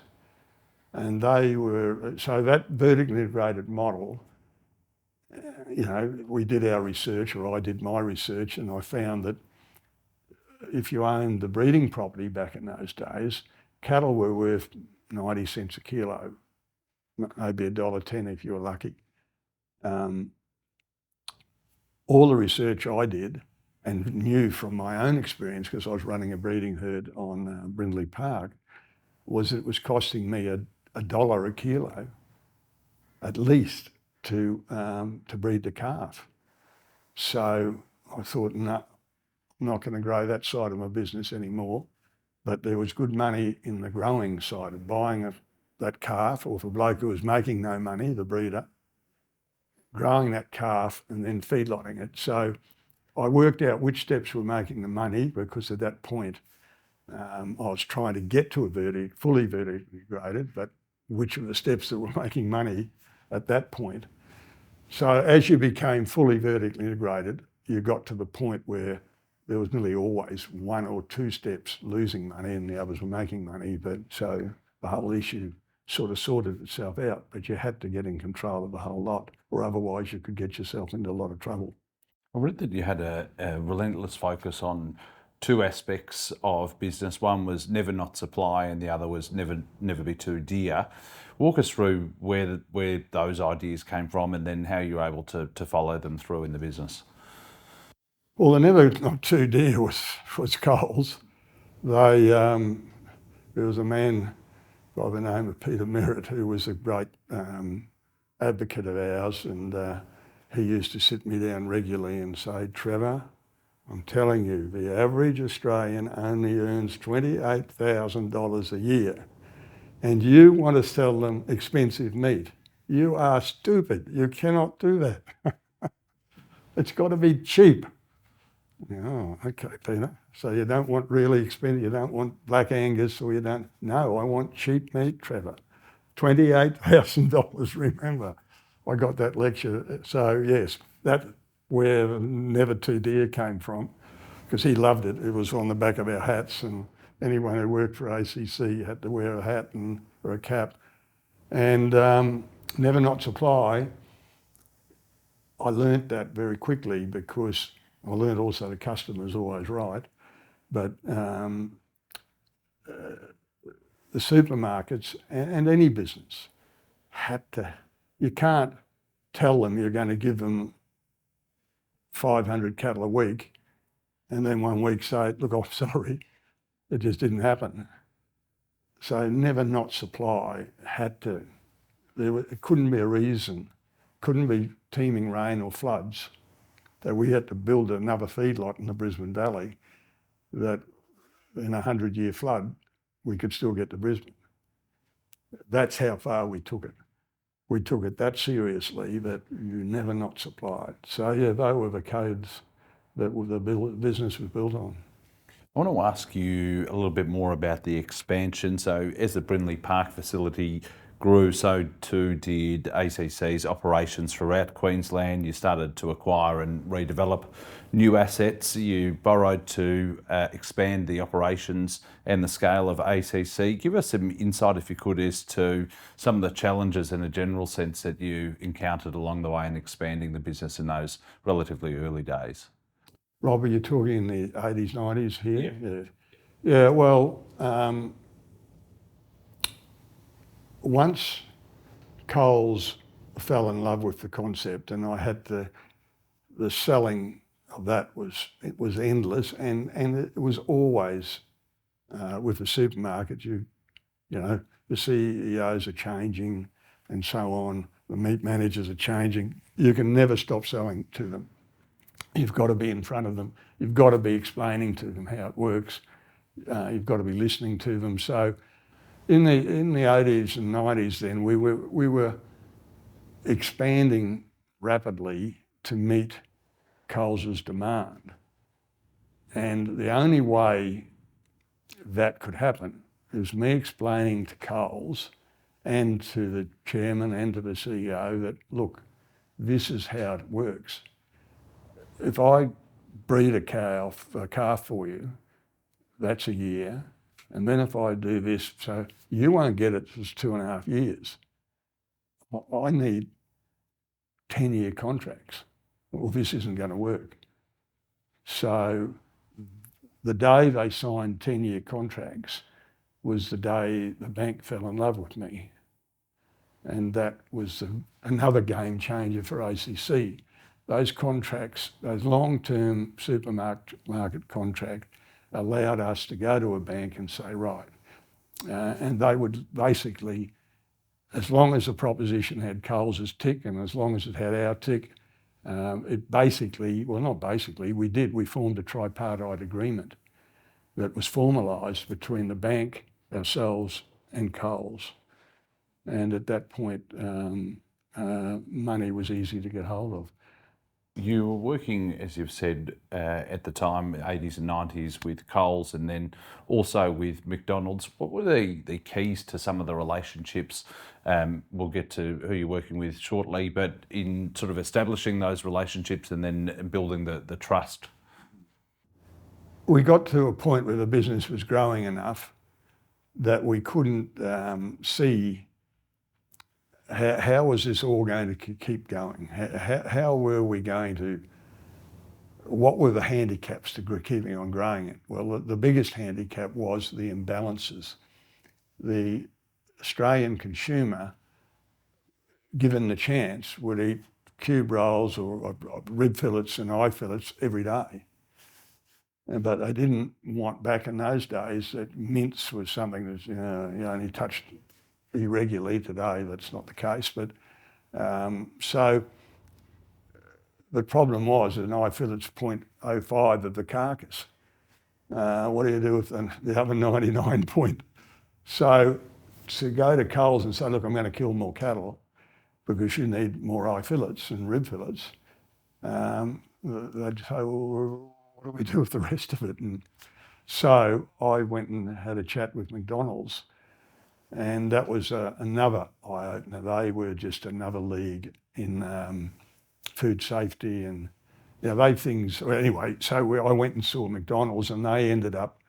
And so that vertically integrated model, you know, we did our research, or I did my research, and I found that if you owned the breeding property back in those days, cattle were worth 90 cents a kilo, maybe $1.10 if you were lucky. All the research I did and knew from my own experience, because I was running a breeding herd on Brindley Park, was it was costing me $1 a kilo, at least, to breed the calf. So I thought, no, I'm not going to grow that side of my business anymore. But there was good money in the growing side of buying that calf, or for a bloke who was making no money, the breeder, growing that calf and then feedlotting it. So I worked out which steps were making the money, because at that point I was trying to get to a fully vertically integrated, but which were the steps that were making money at that point. So as you became fully vertically integrated, you got to the point where there was nearly always one or two steps losing money and the others were making money. But so the whole issue sort of sorted itself out, but you had to get in control of the whole lot, or otherwise you could get yourself into a lot of trouble. I read that you had a relentless focus on two aspects of business. One was never not supply, and the other was never be too dear. Walk us through where those ideas came from, and then how you were able to follow them through in the business. Well, the never not too dear was Coles. There was a man by the name of Peter Merritt who was a great advocate of ours, and he used to sit me down regularly and say, Trevor, I'm telling you, the average Australian only earns $28,000 a year, and you want to sell them expensive meat. You are stupid. You cannot do that. It's got to be cheap. Oh, okay, Peter. So you don't want really expensive, you don't want black Angus, or you don't, no, I want cheap meat, Trevor. $28,000, remember. I got that lecture. So yes, that's where never too dear came from, because he loved it. It was on the back of our hats, and anyone who worked for ACC had to wear a hat or a cap. And never not supply, I learnt that very quickly, because I learned also the customer is always right, but the supermarkets and any business had to, you can't tell them you're going to give them 500 cattle a week and then one week say, look, I'm sorry, it just didn't happen. So never not supply had to, it couldn't be a reason, couldn't be teeming rain or floods, that we had to build another feedlot in the Brisbane Valley, that in a 100-year flood, we could still get to Brisbane. That's how far we took it. We took it that seriously that you never not supplied. So yeah, they were the codes that the business was built on. I want to ask you a little bit more about the expansion. So as the Brindley Park facility grew, so too did ACC's operations throughout Queensland. You started to acquire and redevelop new assets. You borrowed to expand the operations and the scale of ACC. Give us some insight, if you could, as to some of the challenges in a general sense that you encountered along the way in expanding the business in those relatively early days. Rob, are you talking in the 80s, 90s here? Yeah, well, once Coles fell in love with the concept, and I had the selling of that was endless, and it was always with the supermarket. You know, the CEOs are changing, and so on. The meat managers are changing. You can never stop selling to them. You've got to be in front of them. You've got to be explaining to them how it works. You've got to be listening to them. So in the 80s and 90s then, we were expanding rapidly to meet Coles's demand. And the only way that could happen is me explaining to Coles and to the chairman and to the CEO that, look, this is how it works. If I breed a calf for you, that's a year. And then if I do this, so you won't get it for 2.5 years. I need 10-year contracts. Well, this isn't going to work. So the day they signed 10-year contracts was the day the bank fell in love with me. And that was another game changer for ACC. Those contracts, those long-term supermarket contracts, allowed us to go to a bank and say, right, and they would basically, as long as the proposition had Coles's tick and as long as it had our tick, it basically, well not basically, we formed a tripartite agreement that was formalised between the bank, ourselves and Coles. And at that point, money was easy to get hold of. You were working, as you've said, at the time, 80s and 90s, with Coles and then also with McDonald's. What were the keys to some of the relationships? We'll get to who you're working with shortly, but in sort of establishing those relationships and then building the trust. We got to a point where the business was growing enough that we couldn't see how was this all going to keep going? How were we going to, what were the handicaps to keeping on growing it? Well, the biggest handicap was the imbalances. The Australian consumer, given the chance, would eat cube rolls or rib fillets and eye fillets every day. But they didn't want, back in those days, that mince was something that you only touched irregularly. Today that's not the case, but so the problem was that an eye fillet's 0.05 of the carcass. What do you do with the other 99 point? So to go to Coles and say, look, I'm going to kill more cattle because you need more eye fillets and rib fillets, they'd say, well, what do we do with the rest of it? And so I went and had a chat with McDonald's. And that was another eye-opener. They were just another league in food safety and they things. Well, anyway, so I went and saw McDonald's and they ended up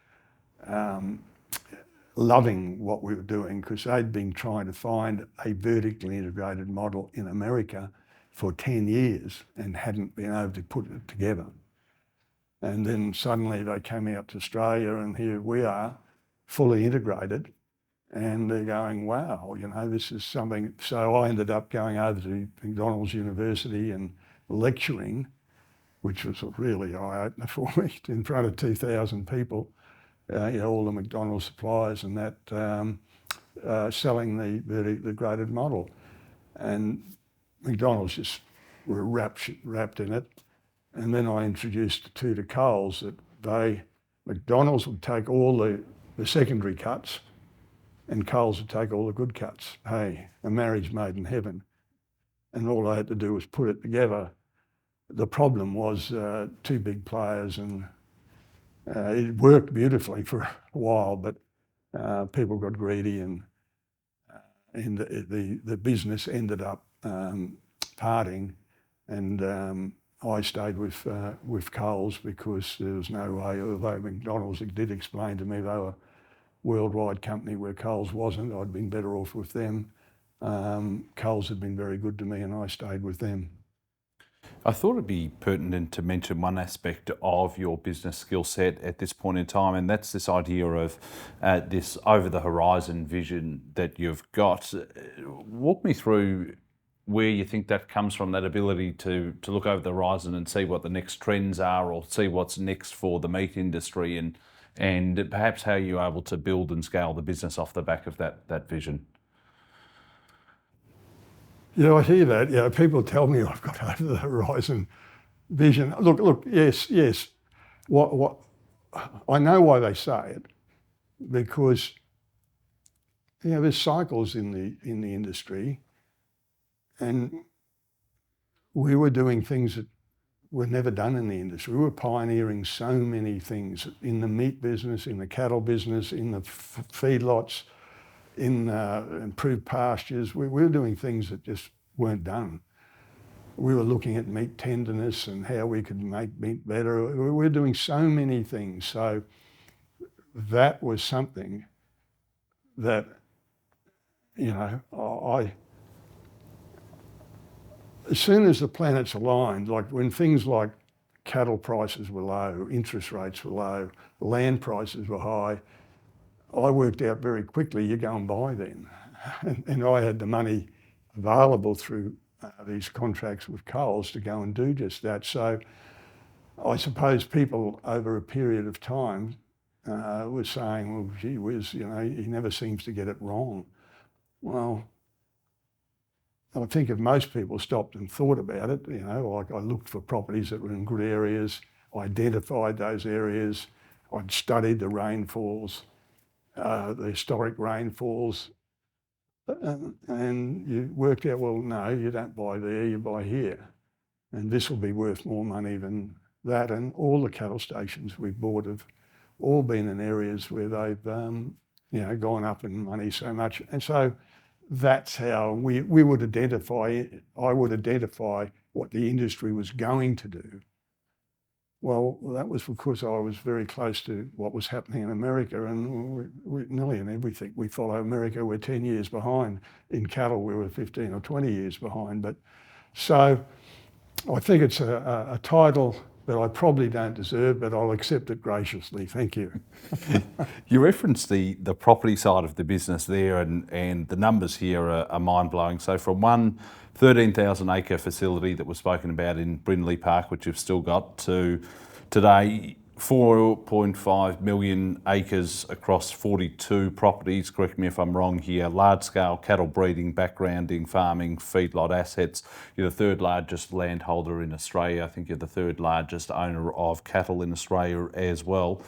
loving what we were doing because they'd been trying to find a vertically integrated model in America for 10 years and hadn't been able to put it together. And then suddenly they came out to Australia and here we are, fully integrated. And they're going, wow, this is something. So I ended up going over to McDonald's University and lecturing, which was a really eye-opener for me, in front of 2,000 people, all the McDonald's suppliers and that, selling the integrated model. And McDonald's just were wrapped in it. And then I introduced the two to Coles that McDonald's would take all the secondary cuts and Coles would take all the good cuts. Hey, a marriage made in heaven. And all I had to do was put it together. The problem was two big players and it worked beautifully for a while, but people got greedy and the business ended up parting and I stayed with Coles because there was no way, although McDonald's did explain to me they were worldwide company where Coles wasn't. I'd been better off with them. Coles had been very good to me and I stayed with them. I thought it'd be pertinent to mention one aspect of your business skill set at this point in time, and that's this idea of this over-the-horizon vision that you've got. Walk me through where you think that comes from, that ability to look over the horizon and see what the next trends are, or see what's next for the meat industry, and perhaps how you're able to build and scale the business off the back of that vision. Yeah, I hear that. Yeah, people tell me I've got over the horizon vision. Look. Yes. What? I know why they say it, because there's cycles in the industry, and we were doing things that were never done in the industry. We were pioneering so many things in the meat business, in the cattle business, in the feedlots, in improved pastures. We were doing things that just weren't done. We were looking at meat tenderness and how we could make meat better. We were doing so many things. So that was something that, as soon as the planets aligned, like when things like cattle prices were low, interest rates were low, land prices were high, I worked out very quickly, you go and buy then. And I had the money available through these contracts with Coles to go and do just that. So I suppose people over a period of time were saying, well, gee whiz, he never seems to get it wrong. Well, I think if most people stopped and thought about it, like I looked for properties that were in good areas, I identified those areas, I'd studied the rainfalls, the historic rainfalls, and you worked out, well, no, you don't buy there, you buy here. And this will be worth more money than that. And all the cattle stations we've bought have all been in areas where they've, gone up in money so much. And so that's how we would identify, I would identify what the industry was going to do. Well, that was because I was very close to what was happening in America, and we nearly in everything we follow America. We're 10 years behind. In cattle, we were 15 or 20 years behind. But so I think it's a title that I probably don't deserve, but I'll accept it graciously. Thank you. You referenced the property side of the business there, and the numbers here are mind-blowing. So from one 13,000 acre facility that was spoken about in Brindley Park, which you've still got, to today 4.5 million acres across 42 properties, correct me if I'm wrong here, large-scale cattle breeding, backgrounding, farming, feedlot assets. You're the third largest landholder in Australia. I think you're the third largest owner of cattle in Australia as well.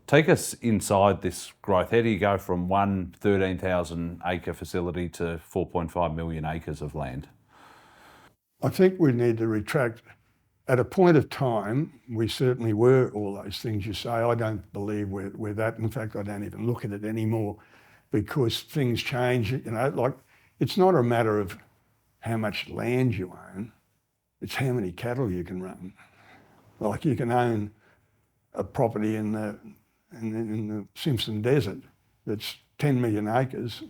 Take us inside this growth. How do you go from one 13,000 acre facility to 4.5 million acres of land? I think we need to retract. At a point of time, we certainly were all those things you say. I don't believe we're that. In fact, I don't even look at it anymore, because things change. Like, it's not a matter of how much land you own, it's how many cattle you can run. Like, you can own a property in the Simpson Desert that's 10 million acres,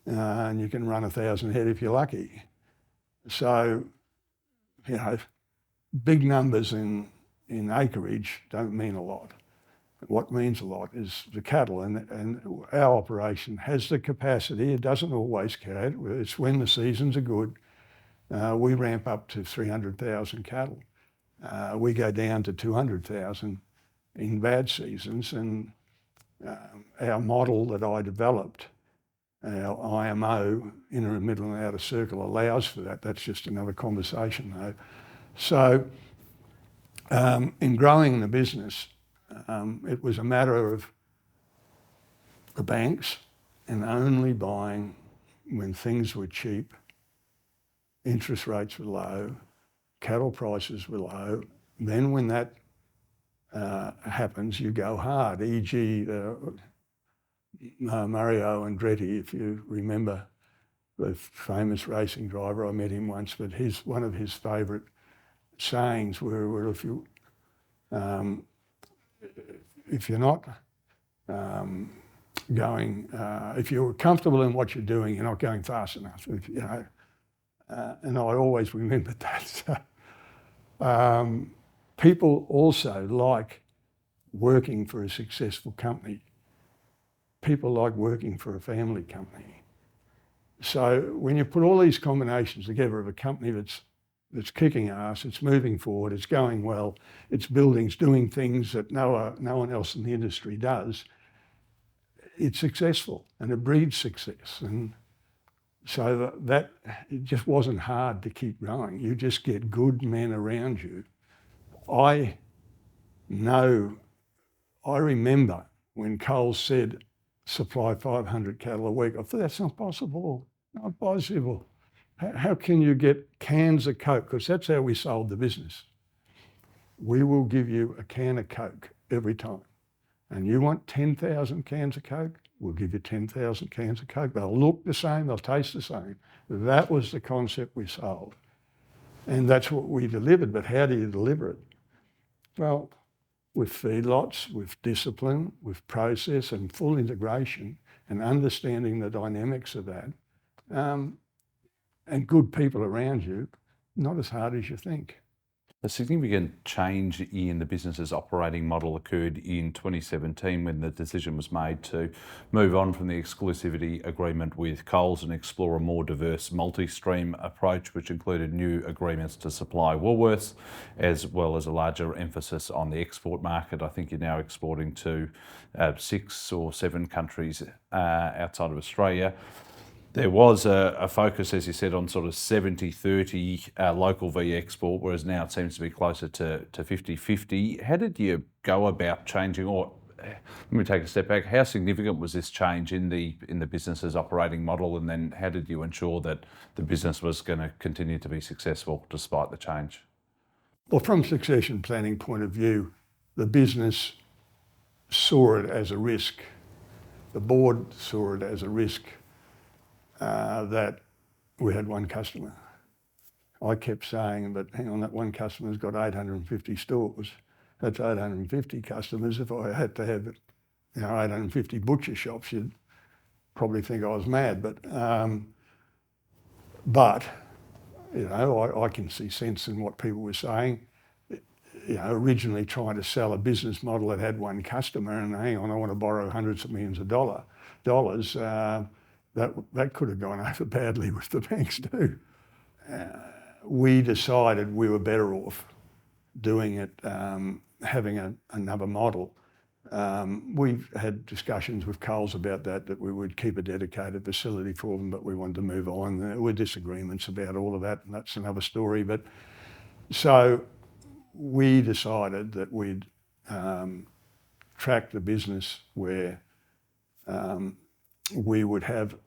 and you can run 1,000 head if you're lucky. So, big numbers in acreage don't mean a lot. What means a lot is the cattle, and our operation has the capacity. It doesn't always carry it. It's when the seasons are good. We ramp up to 300,000 cattle. We go down to 200,000 in bad seasons, and our model that I developed, our IMO, inner, middle and outer circle, allows for that. That's just another conversation though. So in growing the business, it was a matter of the banks and only buying when things were cheap, interest rates were low, cattle prices were low. Then when that happens, you go hard, e.g. Mario Andretti, if you remember, the famous racing driver. I met him once, but one of his favourite sayings were if you're not if you're comfortable in what you're doing, you're not going fast enough. And I always remembered that. People also like working for a successful company. People like working for a family company. So when you put all these combinations together of a company that's kicking ass, it's moving forward, it's going well, it's doing things that no one else in the industry does, it's successful and it breeds success. And so that it just wasn't hard to keep going. You just get good men around you. I remember when Coles said, supply 500 cattle a week. I thought, that's not possible, not possible. How can you get cans of Coke? Because that's how we sold the business. We will give you a can of Coke every time. And you want 10,000 cans of Coke? We'll give you 10,000 cans of Coke. They'll look the same, they'll taste the same. That was the concept we sold. And that's what we delivered. But how do you deliver it? Well, with feedlots, with discipline, with process and full integration and understanding the dynamics of that, and good people around you, not as hard as you think. A significant change in the business's operating model occurred in 2017 when the decision was made to move on from the exclusivity agreement with Coles and explore a more diverse multi-stream approach, which included new agreements to supply Woolworths, as well as a larger emphasis on the export market. I think you're now exporting to 6 or 7 countries outside of Australia. There was a focus, as you said, on sort of 70-30 local v export, whereas now it seems to be closer to 50-50. How did you go about changing, or let me take a step back, how significant was this change in the business's operating model, and then how did you ensure that the business was going to continue to be successful despite the change? Well, from succession planning point of view, the business saw it as a risk. The board saw it as a risk that we had one customer. I kept saying, but hang on, that one customer's got 850 stores. That's 850 customers. If I had to have 850 butcher shops, you'd probably think I was mad. But I can see sense in what people were saying. Originally trying to sell a business model that had one customer, and hang on, I want to borrow hundreds of millions of dollars. That could have gone over badly with the banks too. We decided we were better off doing it, having another model. We've had discussions with Coles about that we would keep a dedicated facility for them, but we wanted to move on. There were disagreements about all of that, and that's another story. But so we decided that we'd track the business where we would have a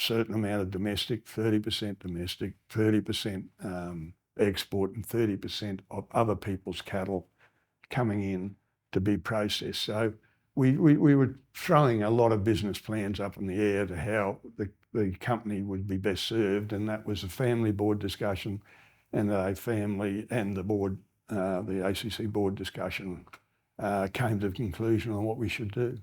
certain amount of domestic, 30% domestic, 30% export, and 30% of other people's cattle coming in to be processed. So we were throwing a lot of business plans up in the air to how the company would be best served, and that was a family board discussion, and the board, the ACC board discussion came to the conclusion on what we should do.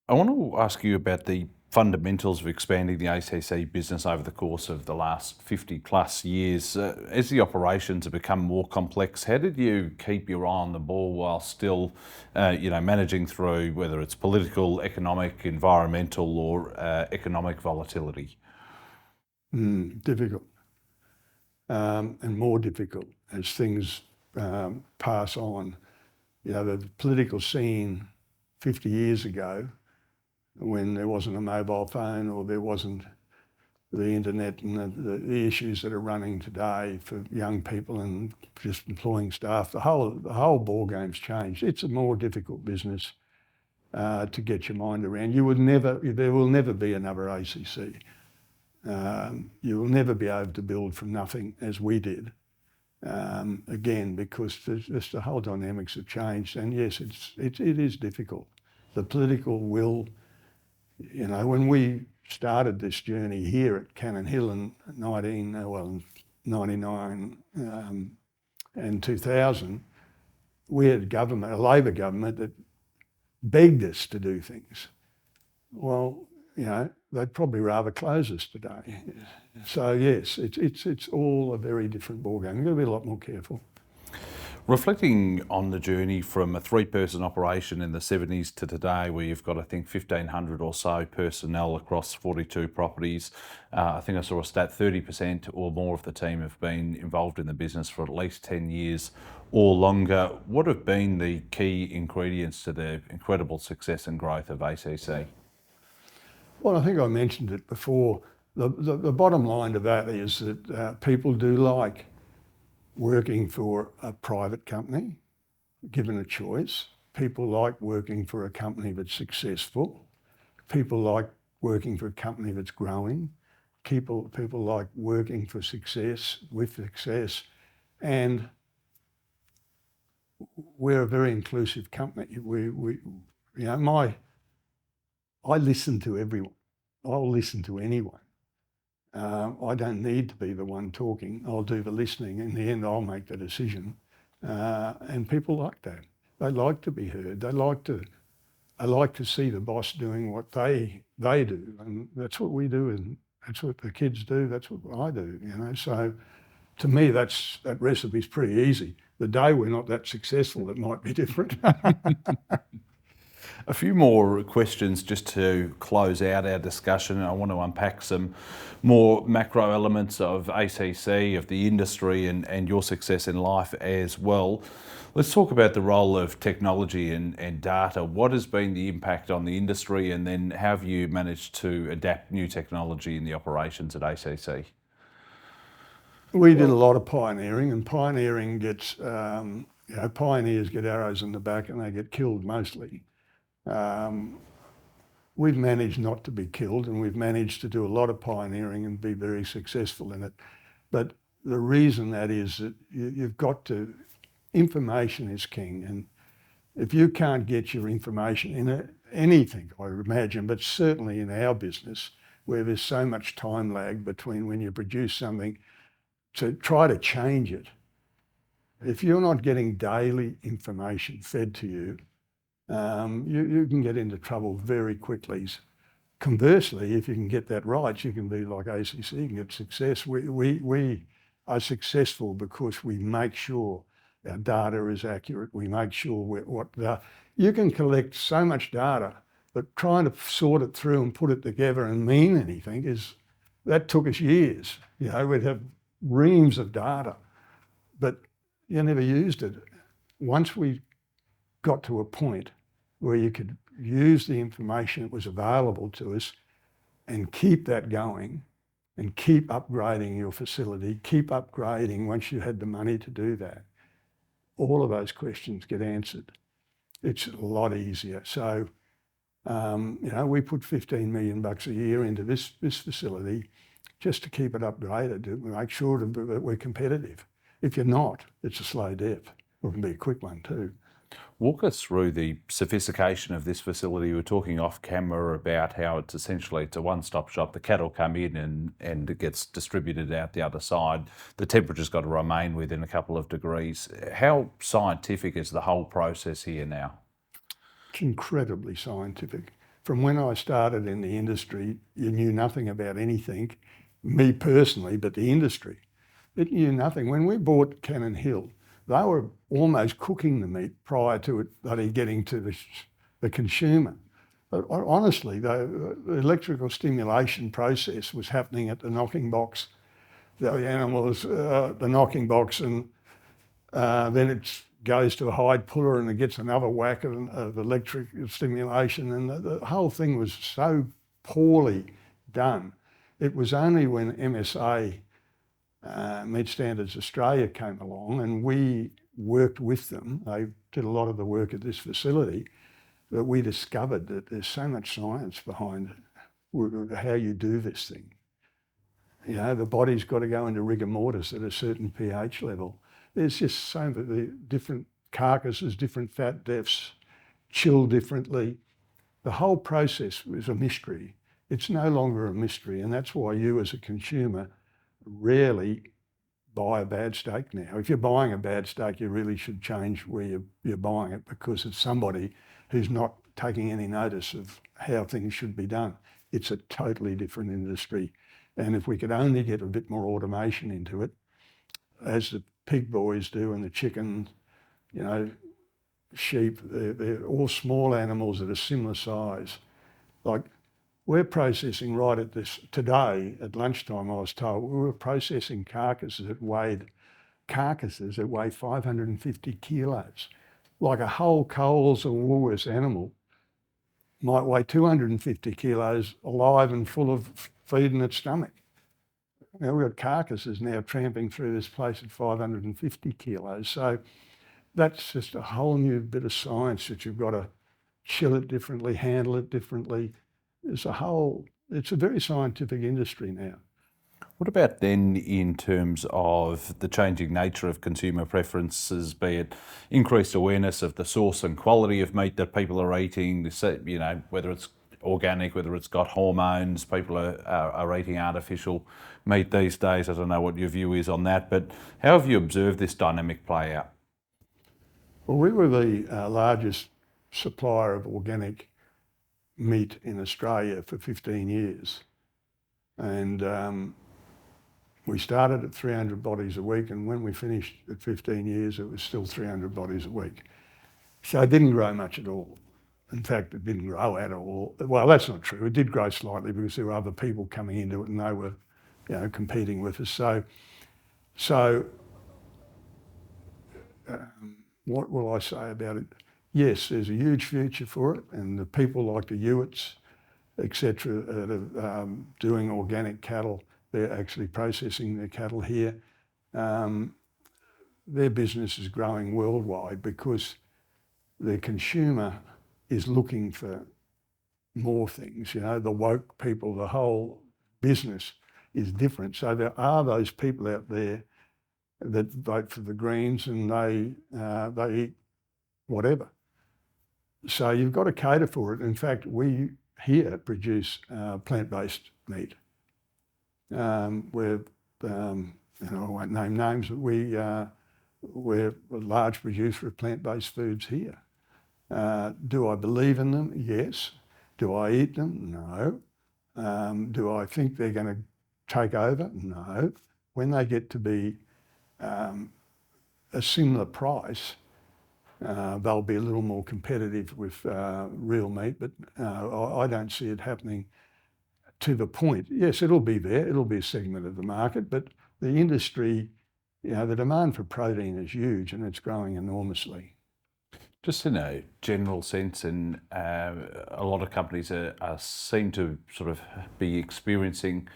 I want to ask you about the fundamentals of expanding the ACC business over the course of the last 50 plus years. As the operations have become more complex, how did you keep your eye on the ball while still, managing through whether it's political, economic, environmental, or economic volatility? Difficult, and more difficult as things pass on. The political scene 50 years ago, when there wasn't a mobile phone or there wasn't the internet and the issues that are running today for young people and just employing staff, the whole ball game's changed. It's a more difficult business to get your mind around. There will never be another ACC. You will never be able to build from nothing as we did. Again, because just the whole dynamics have changed, and yes, it is difficult. The political will. When we started this journey here at Cannon Hill in 99 and 2000, we had a Labor government that begged us to do things. Well, they'd probably rather close us today. So yes, it's all a very different ballgame. You've got to be a lot more careful. Reflecting on the journey from a 3-person operation in the 70s to today, where you've got, I think, 1,500 or so personnel across 42 properties, I think I saw a stat 30% or more of the team have been involved in the business for at least 10 years or longer. What have been the key ingredients to the incredible success and growth of ACC? Well, I think I mentioned it before. The bottom line to that is that people do like working for a private company, given a choice. People like working for a company that's successful. People like working for a company that's growing. People like working for success, with success. And we're a very inclusive company. I listen to everyone. I'll listen to anyone. I don't need to be the one talking. I'll do the listening. In the end, I'll make the decision. And people like that. They like to be heard. They like to see the boss doing what they do. And that's what we do, and that's what the kids do. That's what I do, you know. So to me, that recipe's pretty easy. The day we're not that successful, it might be different. A few more questions just to close out our discussion. I want to unpack some more macro elements of ACC, of the industry, and your success in life as well. Let's talk about the role of technology and data. What has been the impact on the industry, and then how have you managed to adapt new technology in the operations at ACC? We did a lot of pioneering, and pioneering gets, pioneers get arrows in the back and they get killed mostly. We've managed not to be killed, and we've managed to do a lot of pioneering and be very successful in it. But the reason that is that you've got to, information is king, and if you can't get your information in anything, I imagine, but certainly in our business, where there's so much time lag between when you produce something to try to change it, if you're not getting daily information fed to you, you can get into trouble very quickly. Conversely, if you can get that right, you can be like ACC, you can get success. We are successful because we make sure our data is accurate. We make sure you can collect so much data, but trying to sort it through and put it together and mean anything that took us years. You know, we'd have reams of data, but you never used it. Once we got to a point where you could use the information that was available to us and keep that going and keep upgrading your facility, keep upgrading once you had the money to do that, all of those questions get answered. It's a lot easier. So, we put $15 million a year into this facility just to keep it upgraded, to make sure that we're competitive. If you're not, it's a slow death. It can be a quick one too. Walk us through the sophistication of this facility. We were talking off camera about how it's a one-stop shop. The cattle come in and it gets distributed out the other side. The temperature's got to remain within a couple of degrees. How scientific is the whole process here now? It's incredibly scientific. From when I started in the industry, you knew nothing about anything, me personally, but the industry. It knew nothing. When we bought Cannon Hill, they were almost cooking the meat prior to it getting to the consumer. But honestly, the electrical stimulation process was happening at the knocking box. The animals, the knocking box, and then it goes to a hide puller and it gets another whack of electric stimulation, and the whole thing was so poorly done. It was only when MSA, Meat Standards Australia, came along and we worked with them. They did a lot of the work at this facility, that we discovered that there's so much science behind how you do this thing. You know, the body's got to go into rigor mortis at a certain pH level. There's just so many different carcasses, different fat depths, chill differently. The whole process is a mystery. It's no longer a mystery, and that's why you as a consumer rarely buy a bad steak now. If you're buying a bad steak, you really should change where you're buying it, because it's somebody who's not taking any notice of how things should be done. it's a totally different industry. And if we could only get a bit more automation into it, as the pig boys do and the chickens, you know, sheep, they're all small animals that are similar size. Like, we're processing right at this, today at lunchtime I was told, we were processing carcasses that weigh 550 kilos. Like a whole Coles or Woolworths animal might weigh 250 kilos alive and full of feed in its stomach. Now we've got carcasses now tramping through this place at 550 kilos. So that's just a whole new bit of science that you've got to chill it differently, handle it differently. It's a very scientific industry now. What about then in terms of the changing nature of consumer preferences, be it increased awareness of the source and quality of meat that people are eating, you know, whether it's organic, whether it's got hormones, people are eating artificial meat these days. I don't know what your view is on that, but how have you observed this dynamic play out? Well, we were the largest supplier of organic meat in Australia for 15 years. And we started at 300 bodies a week, and when we finished at 15 years, it was still 300 bodies a week. So it didn't grow much at all. In fact, it didn't grow at all. Well, that's not true. It did grow slightly because there were other people coming into it and they were, you know, competing with us. What will I say about it? Yes, there's a huge future for it, and the people like the Hewitts, etc., that are doing organic cattle, they're actually processing their cattle here. Their business is growing worldwide because the consumer is looking for more things. You know, the woke people, the whole business is different. So there are those people out there that vote for the Greens and they eat whatever. So you've got to cater for it. In fact, we here produce plant-based meat. We're, you know, I won't name names, but we're a large producer of plant-based foods here. Do I believe in them? Yes. Do I eat them? No. Do I think they're going to take over? No. When they get to be a similar price, they'll be a little more competitive with real meat, but I don't see it happening to the point. Yes, it'll be there, it'll be a segment of the market, but the industry, you know, the demand for protein is huge and it's growing enormously. Just in a general sense, and a lot of companies seem to sort of be experiencing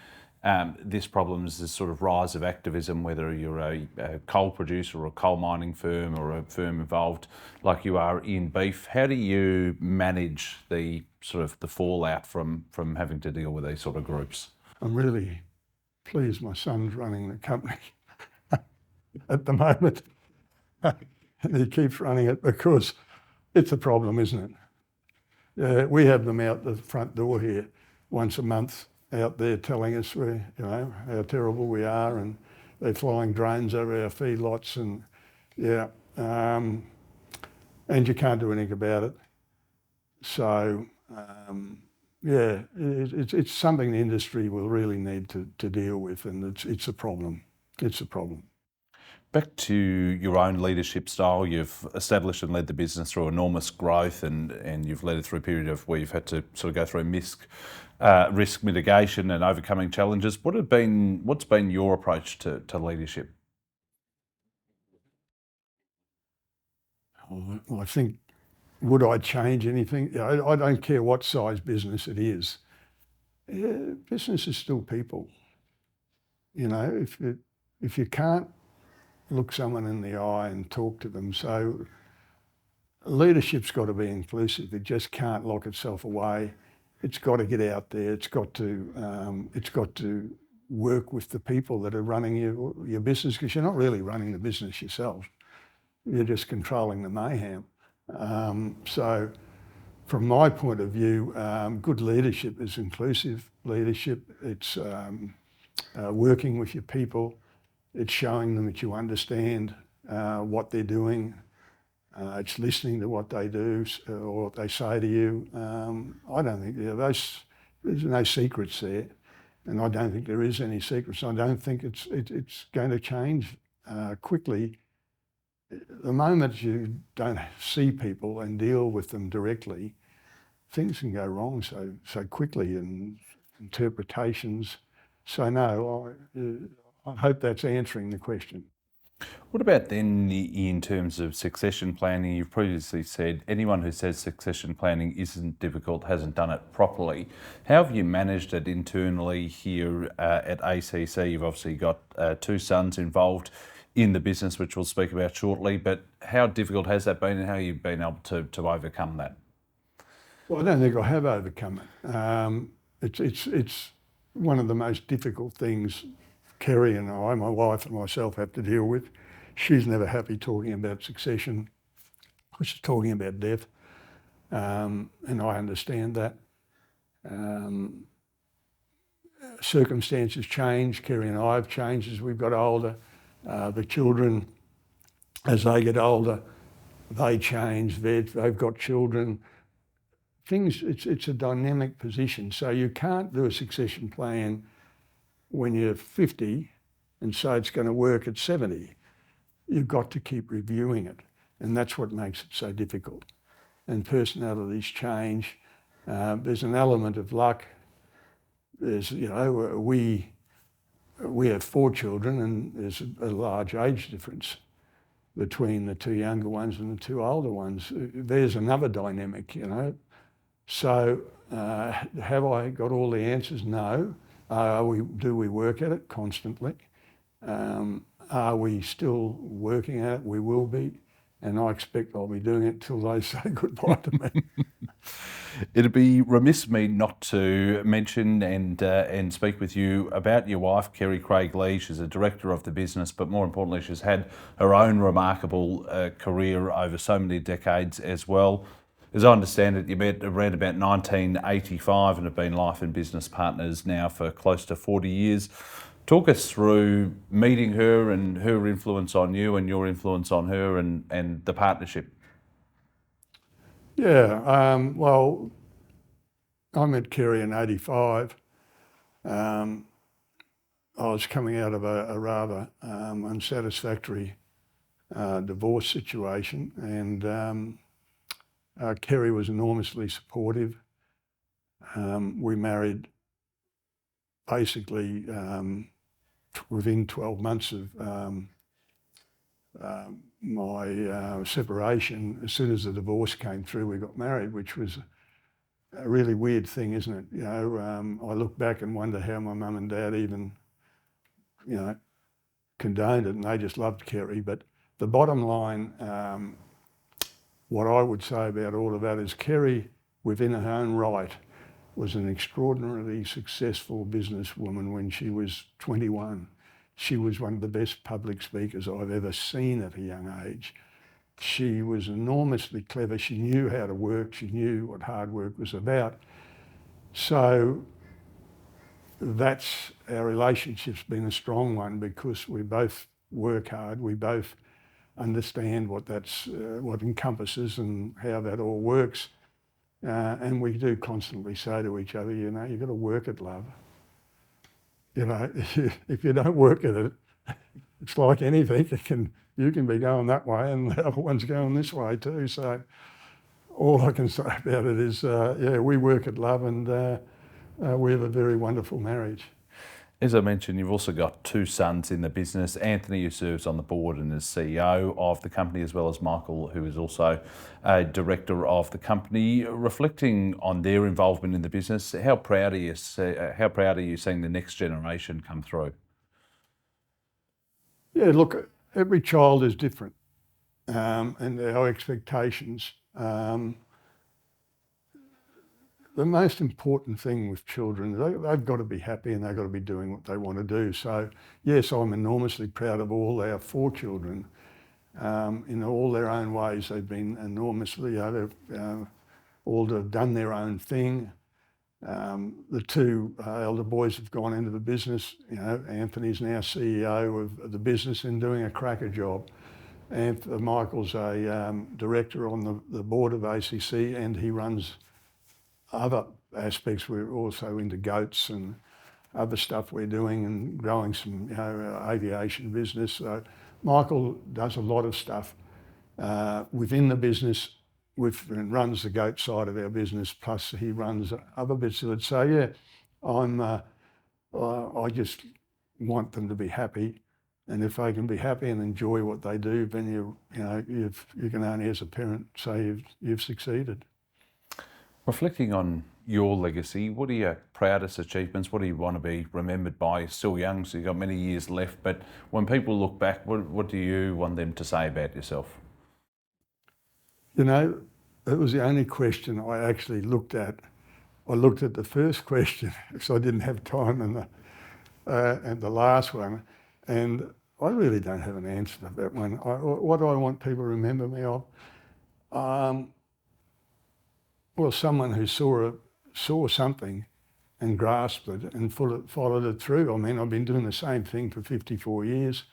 this problem is this sort of rise of activism, whether you're a coal producer or a coal mining firm or a firm involved like you are in beef. How do you manage the sort of the fallout from having to deal with these sort of groups? I'm really pleased my son's running the company at the moment. And he keeps running it because it's a problem, isn't it? We have them out the front door here once a month, out there telling us you know, how terrible we are, and they're flying drones over our feedlots, and yeah, and you can't do anything about it. So yeah, it's something the industry will really need to deal with, and it's a problem. It's a problem. Back to your own leadership style, you've established and led the business through enormous growth, and you've led it through a period of where you've had to sort of go through risk mitigation and overcoming challenges. What's been your approach to leadership? Well, I think, would I change anything? I don't care what size business it is. Business is still people. You know, if you can't look someone in the eye and talk to them. So leadership's got to be inclusive. It just can't lock itself away. It's got to get out there. It's got to work with the people that are running your business, because you're not really running the business yourself. You're just controlling the mayhem. So from my point of view, good leadership is inclusive leadership. It's working with your people. It's showing them that you understand what they're doing. It's listening to what they do or what they say to you. I don't think those there's no secrets there, and I don't think there is any secrets. I don't think it's going to change quickly. The moment you don't see people and deal with them directly, things can go wrong so quickly, and interpretations. So no, I hope that's answering the question. What about then in terms of succession planning? You've previously said anyone who says succession planning isn't difficult hasn't done it properly. How have you managed it internally here at ACC? You've obviously got two sons involved in the business, which we'll speak about shortly, but how difficult has that been, and how have you been able to overcome that? Well, I don't think I have overcome it. It's one of the most difficult things Kerry and I, my wife and myself, have to deal with. She's never happy talking about succession. She's talking about death, and I understand that. Circumstances change. Kerry and I have changed as we've got older. The children, as they get older, they change. They've got children. It's a dynamic position. So you can't do a succession plan when you're 50 and say it's going to work at 70. You've got to keep reviewing it. And that's what makes it so difficult. And personalities change. There's an element of luck. There's, we have 4 children, and there's a large age difference between the 2 younger ones and the 2 older ones. There's another dynamic, So have I got all the answers? No. Do we work at it constantly? Are we still working at it? We will be, and I expect I'll be doing it till they say goodbye to me. It'd be remiss of me not to mention and speak with you about your wife, Kerry Craig Lee. She's a director of the business, but more importantly, she's had her own remarkable career over so many decades as well. As I understand it, you met around about 1985 and have been life and business partners now for close to 40 years. Talk us through meeting her and her influence on you and your influence on her and the partnership. Yeah, well, I met Kerry in 85. I was coming out of a rather unsatisfactory divorce situation, and Kerry was enormously supportive. We married basically within 12 months of my separation. As soon as the divorce came through, we got married, which was a really weird thing, isn't it? I look back and wonder how my mum and dad even, condoned it, and they just loved Kerry. But the bottom line, what I would say about all of that is Kerry, within her own right, was an extraordinarily successful businesswoman when she was 21. She was one of the best public speakers I've ever seen at a young age. She was enormously clever. She knew how to work. She knew what hard work was about. So that's, our relationship's been a strong one because we both work hard. We both understand what what encompasses and how that all works. And we do constantly say to each other, you've got to work at love. If you don't work at it, it's like anything. You can be going that way and the other one's going this way too. So all I can say about it is, we work at love, and we have a very wonderful marriage. As I mentioned, you've also got 2 sons in the business. Anthony, who serves on the board and is CEO of the company, as well as Michael, who is also a director of the company. Reflecting on their involvement in the business, how proud are you seeing the next generation come through? Yeah, look, every child is different, and our expectations. The most important thing with children, they've got to be happy and they've got to be doing what they want to do. So yes, I'm enormously proud of all our 4 children. In all their own ways, they've been enormously, they've all have done their own thing. The 2 elder boys have gone into the business. Anthony's now CEO of the business and doing a cracker job. And Michael's a director on the board of ACC, and he runs other aspects. We're also into goats and other stuff we're doing, and growing some, aviation business. So Michael does a lot of stuff within the business, and runs the goat side of our business, plus he runs other bits of it. So yeah, I just want them to be happy, and if they can be happy and enjoy what they do, then you can only, as a parent, say you've succeeded. Reflecting on your legacy, what are your proudest achievements? What do you want to be remembered by? You're still young, so you've got many years left, but when people look back, what do you want them to say about yourself? It was the only question I actually looked at. I looked at the first question because I didn't have time, and the last one, and I really don't have an answer to that one. What do I want people to remember me of? Well, someone who saw something and grasped it and followed it through. I mean, I've been doing the same thing for 54 years.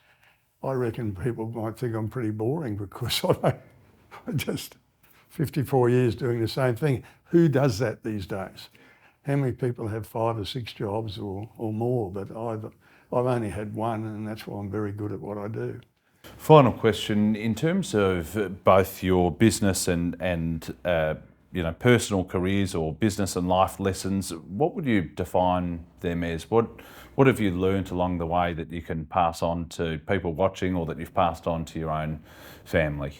I reckon people might think I'm pretty boring because I just 54 years doing the same thing. Who does that these days? How many people have 5 or 6 jobs or more? But I've only had one, and that's why I'm very good at what I do. Final question, in terms of both your business and personal careers or business and life lessons, what would you define them as? What have you learnt along the way that you can pass on to people watching, or that you've passed on to your own family?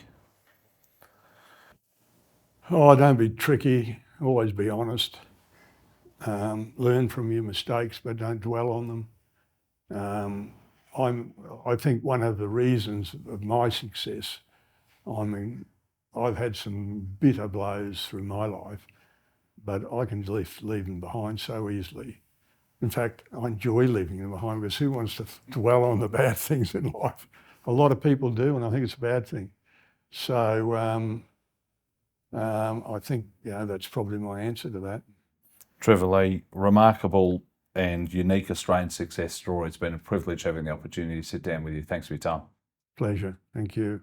Oh, don't be tricky, always be honest. Learn from your mistakes, but don't dwell on them. I think one of the reasons of my success, I've had some bitter blows through my life, but I can leave them behind so easily. In fact, I enjoy leaving them behind, because who wants to dwell on the bad things in life? A lot of people do, and I think it's a bad thing. So I think that's probably my answer to that. Trevor Lee, remarkable and unique Australian success story. It's been a privilege having the opportunity to sit down with you. Thanks for your time. Pleasure. Thank you.